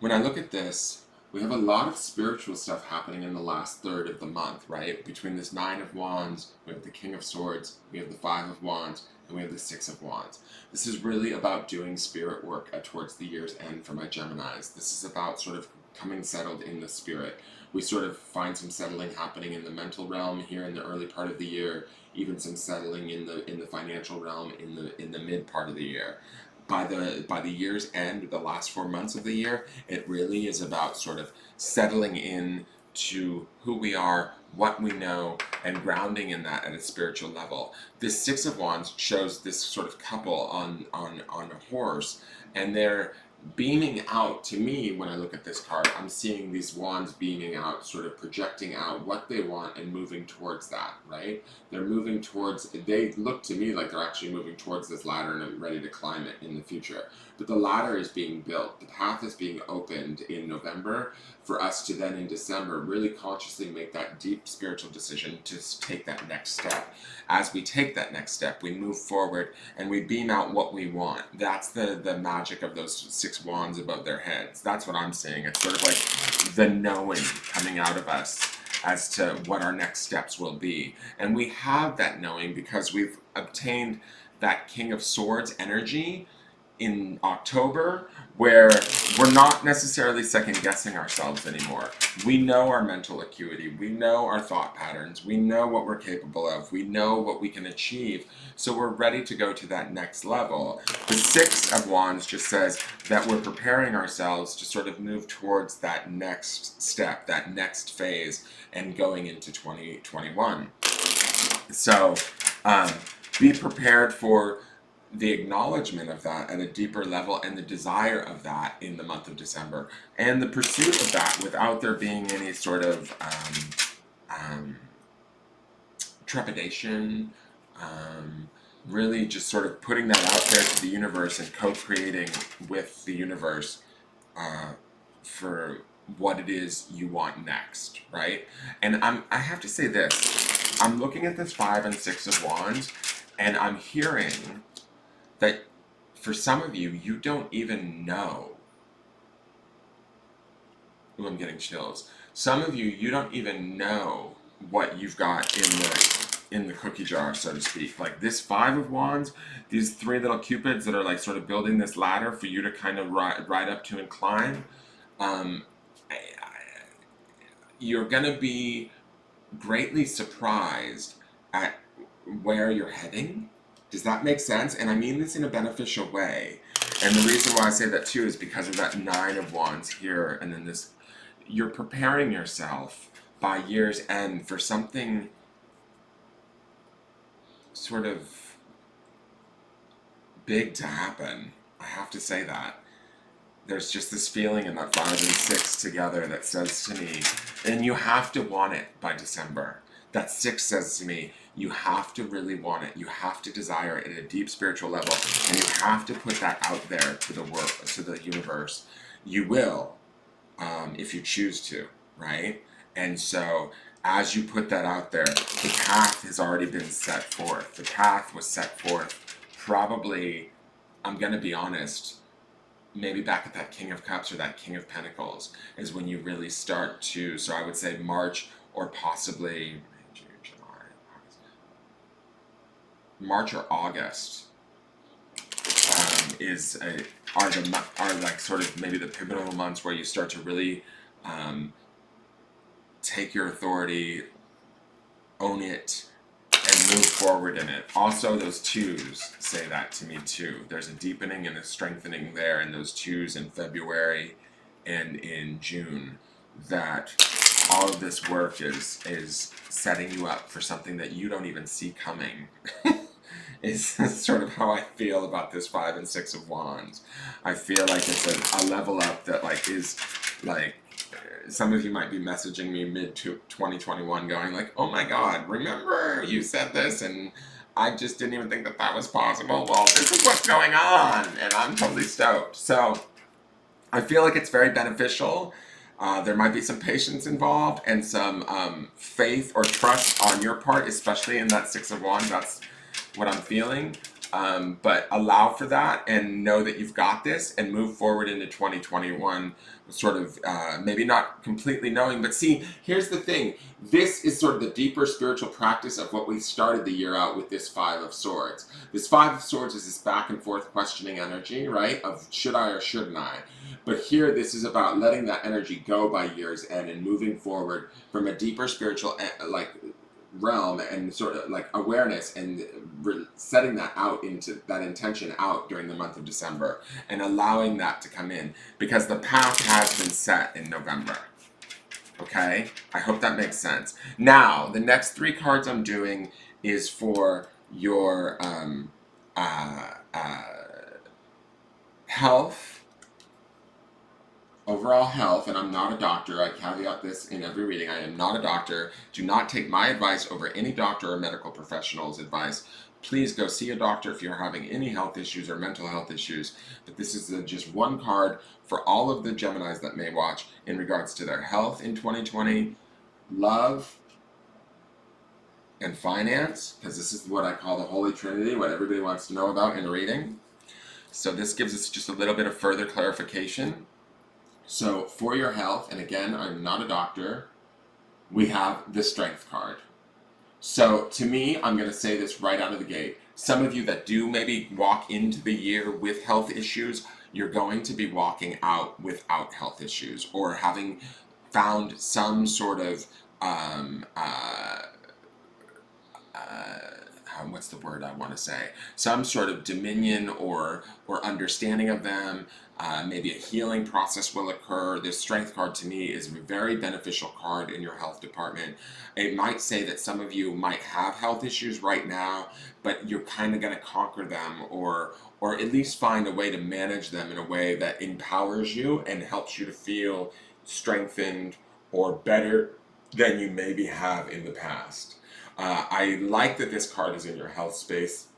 When I look at this, we have a lot of spiritual stuff happening in the last third of the month, right? Between this Nine of Wands, we have the King of Swords, we have the Five of Wands, and we have the Six of Wands. This is really about doing spirit work towards the year's end for my Geminis. This is about sort of coming settled in the spirit. We sort of find some settling happening in the mental realm here in the early part of the year, even some settling in the financial realm in the mid part of the year. By the year's end, the last 4 months of the year, it really is about sort of settling in to who we are, what we know, and grounding in that at a spiritual level. This Six of Wands shows this sort of couple on a horse, and they're beaming out. To me, when I look at this card, I'm seeing these wands beaming out, sort of projecting out what they want and moving towards that, right? They're moving towards, they look to me like they're actually moving towards this ladder and ready to climb it in the future. But the ladder is being built. The path is being opened in November for us to then in December really consciously make that deep spiritual decision to take that next step. As we take that next step, we move forward and we beam out what we want. That's the magic of those six wands above their heads. That's what I'm seeing. It's sort of like the knowing coming out of us as to what our next steps will be. And we have that knowing because we've obtained that King of Swords energy in October, where we're not necessarily second guessing ourselves anymore. We know our mental acuity, we know our thought patterns, we know what we're capable of, we know what we can achieve, so we're ready to go to that next level. The Six of Wands just says that we're preparing ourselves to sort of move towards that next step, that next phase, and going into 2021. So be prepared for the acknowledgement of that at a deeper level and the desire of that in the month of December and the pursuit of that without there being any sort of trepidation, really just sort of putting that out there to the universe and co-creating with the universe for what it is you want next, right? And I have to say this, I'm looking at this 5 and 6 of Wands, and I'm hearing that for some of you, you don't even know. Ooh, I'm getting chills. Some of you, you don't even know what you've got in the cookie jar, so to speak. Like this 5 of Wands, these 3 little cupids that are like sort of building this ladder for you to kind of ride up to and climb. You're gonna be greatly surprised at where you're heading. Does that make sense? And I mean this in a beneficial way. And the reason why I say that too is because of that 9 of Wands here, and then this, you're preparing yourself by year's end for something sort of big to happen. I have to say that. There's just this feeling in that 5 and 6 together that says to me, and you have to want it by December. That 6 says to me, you have to really want it. You have to desire it at a deep spiritual level, and you have to put that out there to the world, to the universe. You will, if you choose to, right? And so, as you put that out there, the path has already been set forth. The path was set forth probably, I'm going to be honest, maybe back at that King of Cups or that King of Pentacles is when you really start to, so I would say March or possibly June, July, August. March or August are like sort of maybe the pivotal months where you start to really take your authority, own it, and move forward in it. Also, those 2s say that to me too. There's a deepening and a strengthening there in those 2s in February and in June, that all of this work is setting you up for something that you don't even see coming. Is sort of how I feel about this 5 and 6 of Wands. I feel like it's a level up that like is like, some of you might be messaging me mid 2021 going like, oh my god, remember you said this and I just didn't even think that that was possible. Well, this is what's going on, and I'm totally stoked. So I feel like it's very beneficial. There might be some patience involved and some faith or trust on your part, especially in that 6 of Wands. That's what I'm feeling. But allow for that and know that you've got this and move forward into 2021 sort of maybe not completely knowing, but see, here's the thing. This is sort of the deeper spiritual practice of what we started the year out with this 5 of Swords. This 5 of Swords is this back and forth questioning energy, right? Of should I or shouldn't I? But here, this is about letting that energy go by year's end and moving forward from a deeper spiritual realm and sort of like awareness and setting that out into that intention out during the month of December and allowing that to come in because the path has been set in November. Okay? I hope that makes sense. Now, the next 3 cards I'm doing is for your health, overall health, and I'm not a doctor. I caveat this in every reading. I am not a doctor. Do not take my advice over any doctor or medical professional's advice. Please go see a doctor if you're having any health issues or mental health issues. But this is just one card for all of the Geminis that may watch in regards to their health in 2020, love, and finance, because this is what I call the Holy Trinity, what everybody wants to know about in a reading. So this gives us just a little bit of further clarification. So for your health, and again, I'm not a doctor, we have the Strength card. So to me, I'm going to say this right out of the gate. Some of you that do maybe walk into the year with health issues, you're going to be walking out without health issues or having found some sort of what's the word I want to say? Some sort of dominion or understanding of them. Maybe a healing process will occur. This strength card to me is a very beneficial card in your health department. It might say that some of you might have health issues right now, but you're kind of going to conquer them, or at least find a way to manage them in a way that empowers you and helps you to feel strengthened or better than you maybe have in the past. I like that this card is in your health space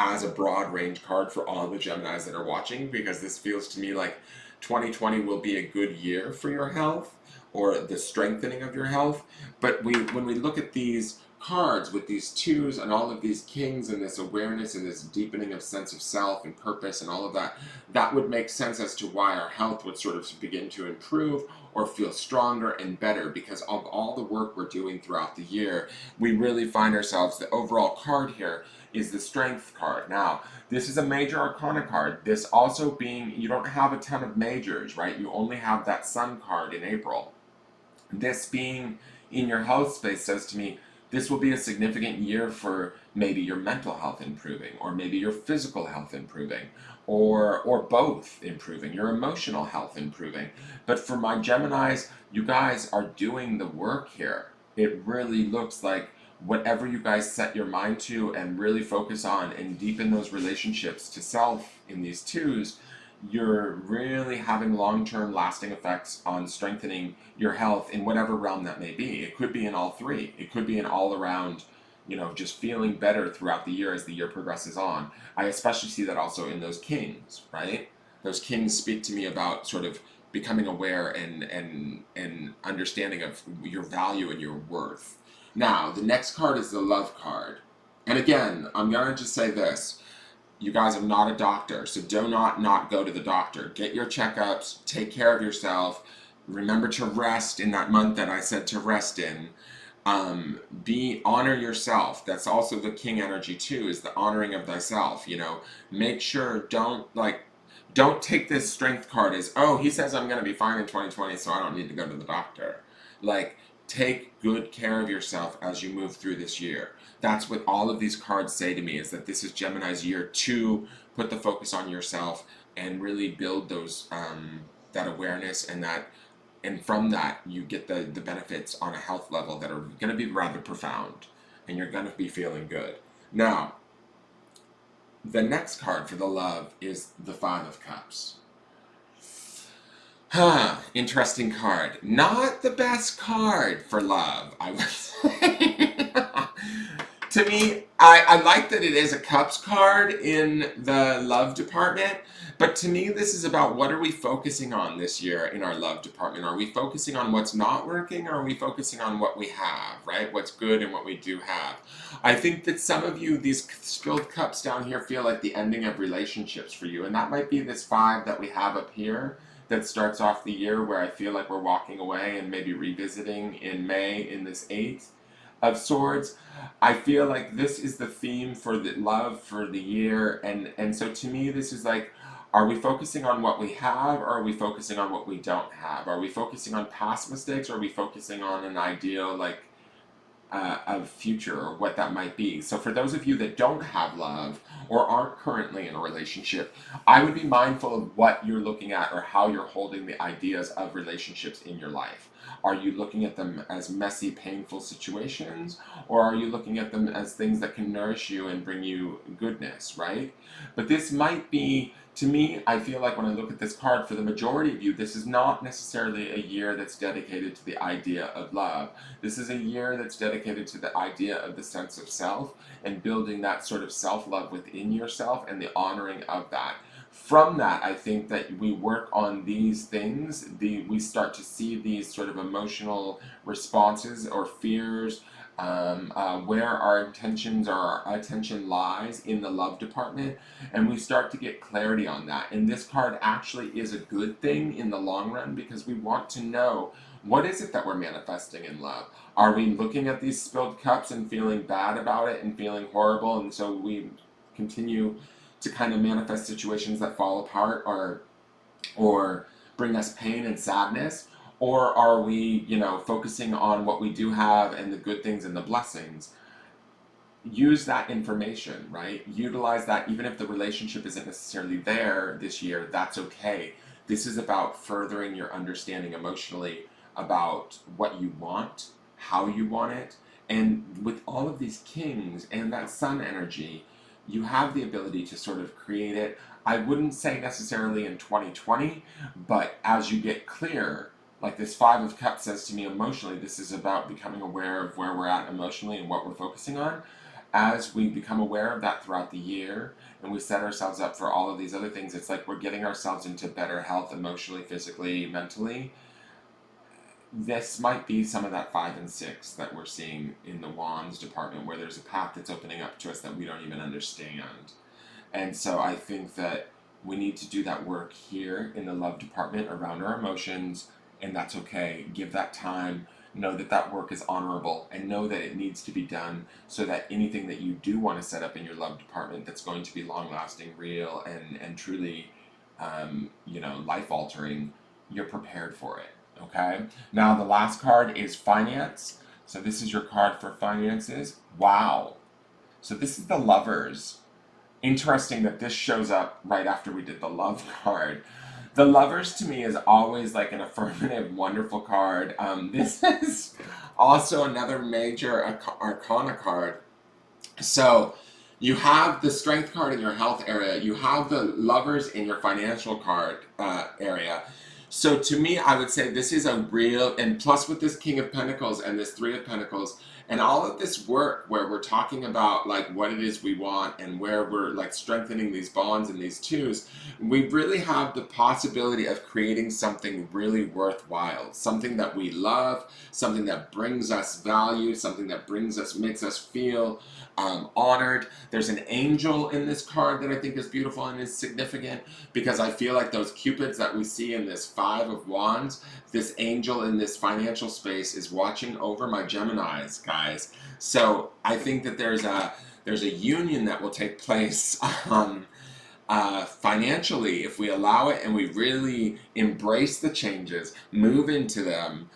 as a broad range card for all the Geminis that are watching, because this feels to me like 2020 will be a good year for your health or the strengthening of your health. But when we look at these cards with these twos and all of these kings and this awareness and this deepening of sense of self and purpose and all of that, that would make sense as to why our health would sort of begin to improve or feel stronger and better, because of all the work we're doing throughout the year. We really find ourselves, the overall card here is the strength card. Now, this is a major arcana card. This also being, you don't have a ton of majors, right? You only have that sun card in April. This being in your health space says to me, this will be a significant year for maybe your mental health improving, or maybe your physical health improving, or both improving, your emotional health improving. But for my Geminis, you guys are doing the work here. It really looks like whatever you guys set your mind to and really focus on and deepen those relationships to self in these twos, you're really having long-term lasting effects on strengthening your health in whatever realm that may be. It could be in all three. It could be an all-around, just feeling better throughout the year as the year progresses on. I especially see that also in those kings, right? Those kings speak to me about sort of becoming aware and understanding of your value and your worth. Now, the next card is the love card. And again, I'm going to just say this. You guys are not a doctor, so do not go to the doctor. Get your checkups, take care of yourself. Remember to rest in that month that I said to rest in. Honor yourself. That's also the king energy too, is the honoring of thyself. Make sure, don't take this strength card as, oh, he says I'm going to be fine in 2020, so I don't need to go to the doctor. Take good care of yourself as you move through this year. That's what all of these cards say to me, is that this is Gemini's year to put the focus on yourself and really build those that awareness, and from that you get the benefits on a health level that are going to be rather profound, and you're going to be feeling good. Now, the next card for the love is the Five of Cups. Interesting card. Not the best card for love, I would say. To me, I like that it is a cups card in the love department, but to me this is about what are we focusing on this year in our love department. Are we focusing on what's not working, or are we focusing on what we have, right? What's good and what we do have. I think that some of you, these spilled cups down here, feel like the ending of relationships for you, and that might be this five that we have up here that starts off the year, where I feel like we're walking away and maybe revisiting in May in this Eight of Swords. I feel like this is the theme for the love for the year, and so to me this is like, are we focusing on what we have, or are we focusing on what we don't have? Are we focusing on past mistakes, or are we focusing on an ideal of future, or what that might be? So for those of you that don't have love or aren't currently in a relationship, I would be mindful of what you're looking at or how you're holding the ideas of relationships in your life. Are you looking at them as messy, painful situations, or are you looking at them as things that can nourish you and bring you goodness, right? But this might be, to me, I feel like when I look at this card, for the majority of you, this is not necessarily a year that's dedicated to the idea of love. This is a year that's dedicated to the idea of the sense of self and building that sort of self-love within yourself and the honoring of that. From that, I think that we work on these things, we start to see these sort of emotional responses or fears, where our intentions or our attention lies in the love department, and we start to get clarity on that. And this card actually is a good thing in the long run, because we want to know, what is it that we're manifesting in love? Are we looking at these spilled cups and feeling bad about it and feeling horrible, and so we continue to kind of manifest situations that fall apart or bring us pain and sadness? Or are we, focusing on what we do have and the good things and the blessings? use that information, right? Utilize that, even if the relationship isn't necessarily there this year, that's okay. This is about furthering your understanding emotionally about what you want, how you want it, and with all of these kings and that sun energy, you have the ability to sort of create it. I wouldn't say necessarily in 2020, but as you get clear, like this Five of Cups says to me emotionally, this is about becoming aware of where we're at emotionally and what we're focusing on. As we become aware of that throughout the year and we set ourselves up for all of these other things, it's like we're getting ourselves into better health emotionally, physically, mentally. This might be some of that 5 and 6 that we're seeing in the Wands department, where there's a path that's opening up to us that we don't even understand. And so I think that we need to do that work here in the love department around our emotions, and that's okay. Give that time. Know that that work is honorable, and know that it needs to be done so that anything that you do want to set up in your love department that's going to be long lasting, real, and truly, life altering, you're prepared for it. Okay? Now, the last card is finance. So, this is your card for finances. Wow. So, this is the lovers. Interesting that this shows up right after we did the love card. The lovers to me is always like an affirmative, wonderful card. This is also another major arcana card. So you have the strength card in your health area. You have the lovers in your financial card area. So to me, I would say this is a real, and plus with this King of Pentacles and this Three of Pentacles, and all of this work where we're talking about like what it is we want and where we're like strengthening these bonds and these twos, we really have the possibility of creating something really worthwhile, something that we love, something that brings us value, something that makes us feel honored. There's an angel in this card that I think is beautiful and is significant, because I feel like those cupids that we see in this Five of Wands, this angel in this financial space is watching over my Geminis, guys. So I think that there's a union that will take place financially if we allow it and we really embrace the changes, move into them.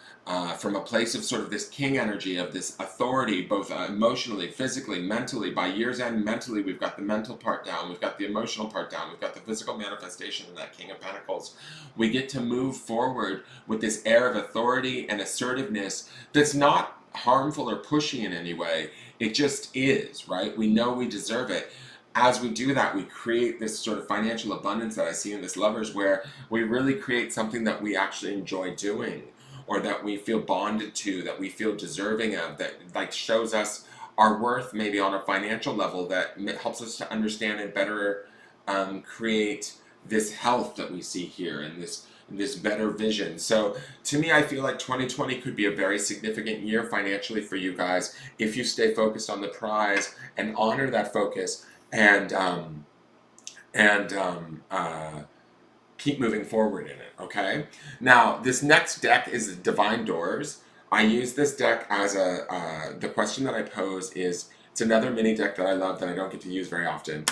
From a place of sort of this king energy, of this authority, both emotionally, physically, mentally. By year's end, mentally, we've got the mental part down, we've got the emotional part down, we've got the physical manifestation in that King of Pentacles. We get to move forward with this air of authority and assertiveness that's not harmful or pushy in any way. It just is, right? We know we deserve it. As we do that, we create this sort of financial abundance that I see in this lovers, where we really create something that we actually enjoy doing, or that we feel bonded to, that we feel deserving of, that like shows us our worth maybe on a financial level, that helps us to understand and better create this health that we see here, and this better vision. So to me, I feel like 2020 could be a very significant year financially for you guys if you stay focused on the prize and honor that focus, and and keep moving forward in it, okay? Now, this next deck is Divine Doors. I use this deck as the question that I pose is, it's another mini deck that I love that I don't get to use very often,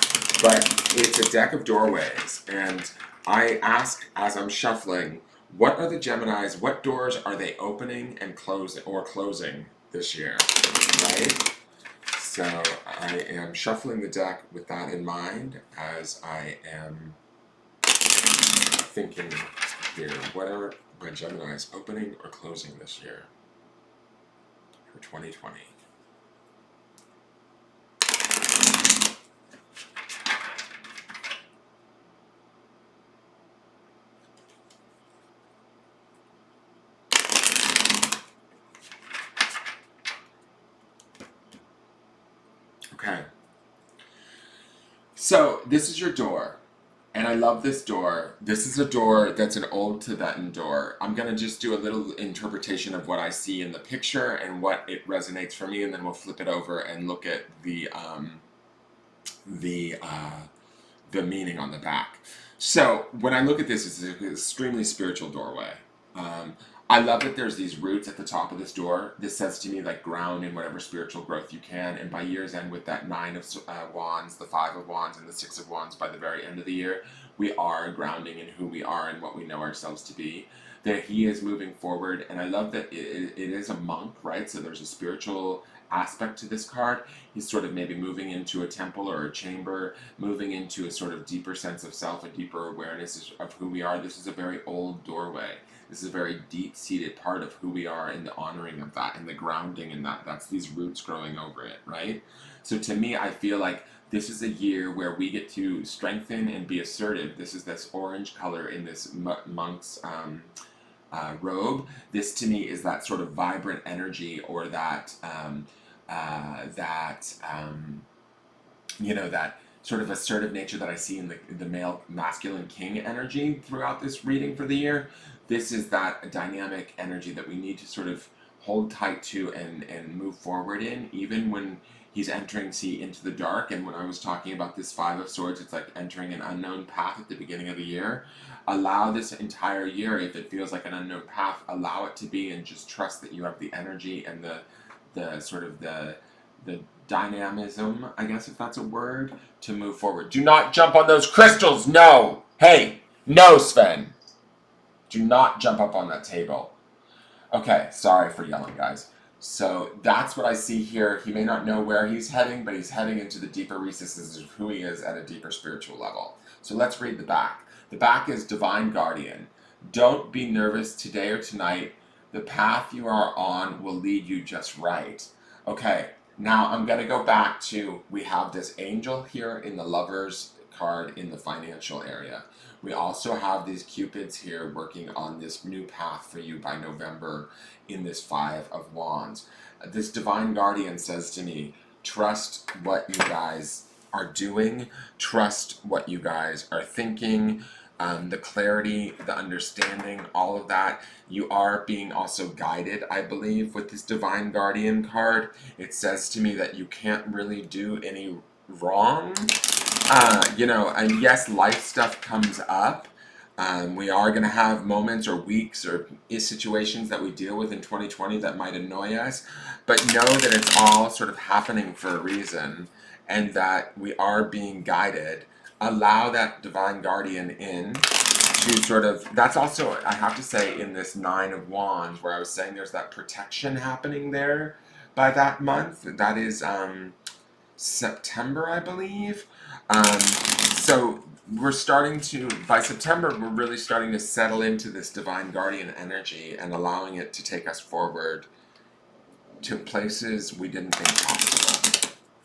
but it's a deck of doorways, and I ask as I'm shuffling, what are the Geminis, what doors are they opening and closing this year, right? So I am shuffling the deck with that in mind as I am thinking here, what are my Geminis opening or closing this year for 2020? Okay. So this is your door. And I love this door. This is a door that's an old Tibetan door. I'm going to just do a little interpretation of what I see in the picture and what it resonates for me, and then we'll flip it over and look at the meaning on the back. So when I look at this, it's an extremely spiritual doorway. Um, I love that there's these roots at the top of this door. This says to me, like, ground in whatever spiritual growth you can. And by year's end, with that Nine of Wands, the Five of Wands, and the Six of Wands, by the very end of the year, we are grounding in who we are and what we know ourselves to be. That he is moving forward. And I love that it is a monk, right? So there's a spiritual aspect to this card. He's sort of maybe moving into a temple or a chamber, moving into a sort of deeper sense of self, a deeper awareness of who we are. This is a very old doorway. This is a very deep-seated part of who we are, and the honoring of that and the grounding in that. That's these roots growing over it, right? So to me, I feel like this is a year where we get to strengthen and be assertive. This is this orange color in this monk's robe. This to me is that sort of vibrant energy, or that that sort of assertive nature that I see in the male masculine king energy throughout this reading for the year. This is that dynamic energy that we need to sort of hold tight to and move forward in, even when he's entering, see, into the dark. And when I was talking about this Five of Swords, it's like entering an unknown path at the beginning of the year. Allow this entire year, if it feels like an unknown path, allow it to be, and just trust that you have the energy and the sort of the dynamism, I guess, if that's a word, to move forward. Do not jump on those crystals. No. Hey, no, Sven. Do not jump up on that table. Okay, sorry for yelling, guys. So that's what I see here. He may not know where he's heading, but he's heading into the deeper recesses of who he is at a deeper spiritual level. So let's read the back. The back is Divine Guardian. Don't be nervous today or tonight. The path you are on will lead you just right. Okay, now I'm going to go back to, we have this angel here in the Lovers card in the financial area. We also have these cupids here working on this new path for you by November in this Five of Wands. This Divine Guardian says to me, trust what you guys are doing, trust what you guys are thinking, the clarity, the understanding, all of that. You are being also guided, I believe, with this Divine Guardian card. It says to me that you can't really do any wrong. And yes, life stuff comes up. We are going to have moments or weeks or situations that we deal with in 2020 that might annoy us, but know that it's all sort of happening for a reason, and that we are being guided. Allow that Divine Guardian in to sort of, that's also, I have to say, in this Nine of Wands, where I was saying there's that protection happening there by that month. That is September, I believe. So we're starting to, by September, we're really starting to settle into this Divine Guardian energy and allowing it to take us forward to places we didn't think possible.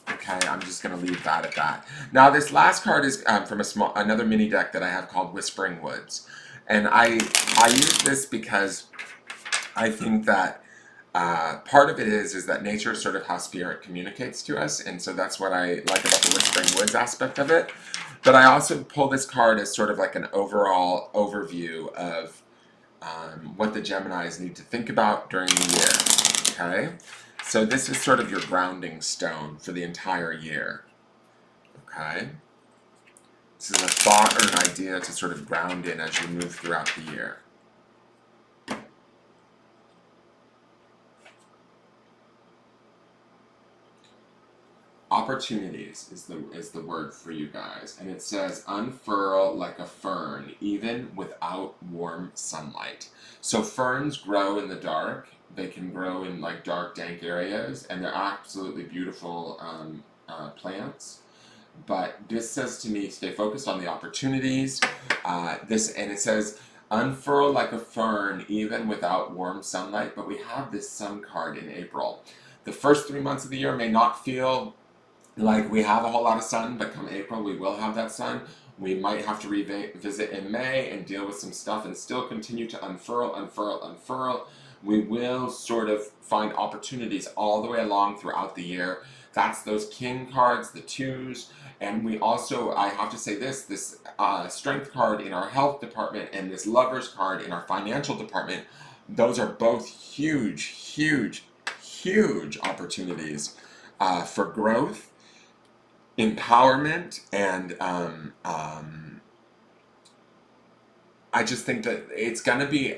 Okay, I'm just going to leave that at that. Now, this last card is from another mini deck that I have called Whispering Woods. And I use this because I think that part of it is that nature is sort of how spirit communicates to us, and so that's what I like about the Whispering Woods aspect of it. But I also pull this card as sort of like an overall overview of what the Geminis need to think about during the year, okay? So this is sort of your grounding stone for the entire year, okay? This is a thought or an idea to sort of ground in as you move throughout the year. Opportunities is the word for you guys, and it says unfurl like a fern even without warm sunlight. So ferns grow in the dark. They can grow in like dark, dank areas, and they're absolutely beautiful plants. But this says to me, stay focused on the opportunities. And it says unfurl like a fern even without warm sunlight. But we have this sun card in April. The first 3 months of the year may not feel like we have a whole lot of sun, but come April we will have that sun. We might have to revisit in May and deal with some stuff and still continue to unfurl. We will sort of find opportunities all the way along throughout the year. That's those king cards, the twos, and we also, I have to say this strength card in our health department and this lovers card in our financial department, those are both huge opportunities for growth, empowerment, and I just think that it's gonna be,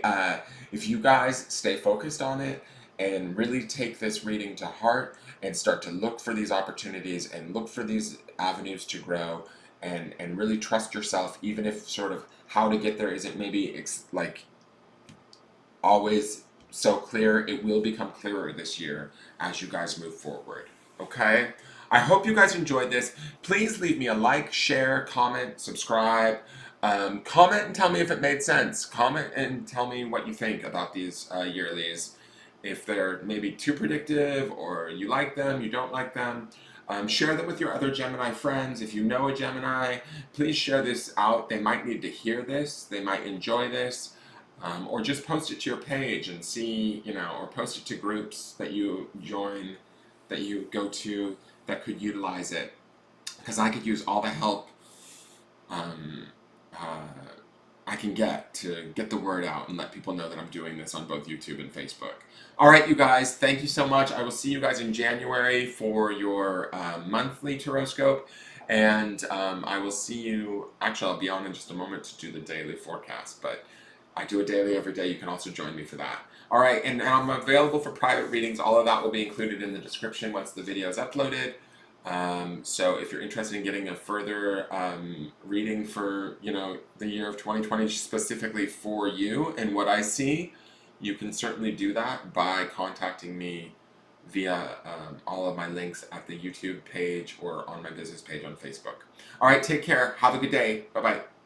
if you guys stay focused on it and really take this reading to heart and start to look for these opportunities and look for these avenues to grow and really trust yourself, even if sort of how to get there isn't maybe like always so clear, it will become clearer this year as you guys move forward. Okay? I hope you guys enjoyed this. Please leave me a like, share, comment, subscribe. Comment and tell me if it made sense. Comment and tell me what you think about these yearlies. If they're maybe too predictive or you like them, you don't like them. Share them with your other Gemini friends. If you know a Gemini, please share this out. They might need to hear this. They might enjoy this. Or just post it to your page and see, or post it to groups that you join, that you go to, that could utilize it. Because I could use all the help um, uh, I can get to get the word out and let people know that I'm doing this on both YouTube and Facebook. All right, you guys, thank you so much. I will see you guys in January for your monthly Tarotscope. And I will see you, actually, I'll be on in just a moment to do the daily forecast, but I do a daily every day. You can also join me for that. All right, and I'm available for private readings. All of that will be included in the description once the video is uploaded. So if you're interested in getting a further reading for, the year of 2020 specifically for you and what I see, you can certainly do that by contacting me via all of my links at the YouTube page or on my business page on Facebook. All right, take care. Have a good day. Bye-bye.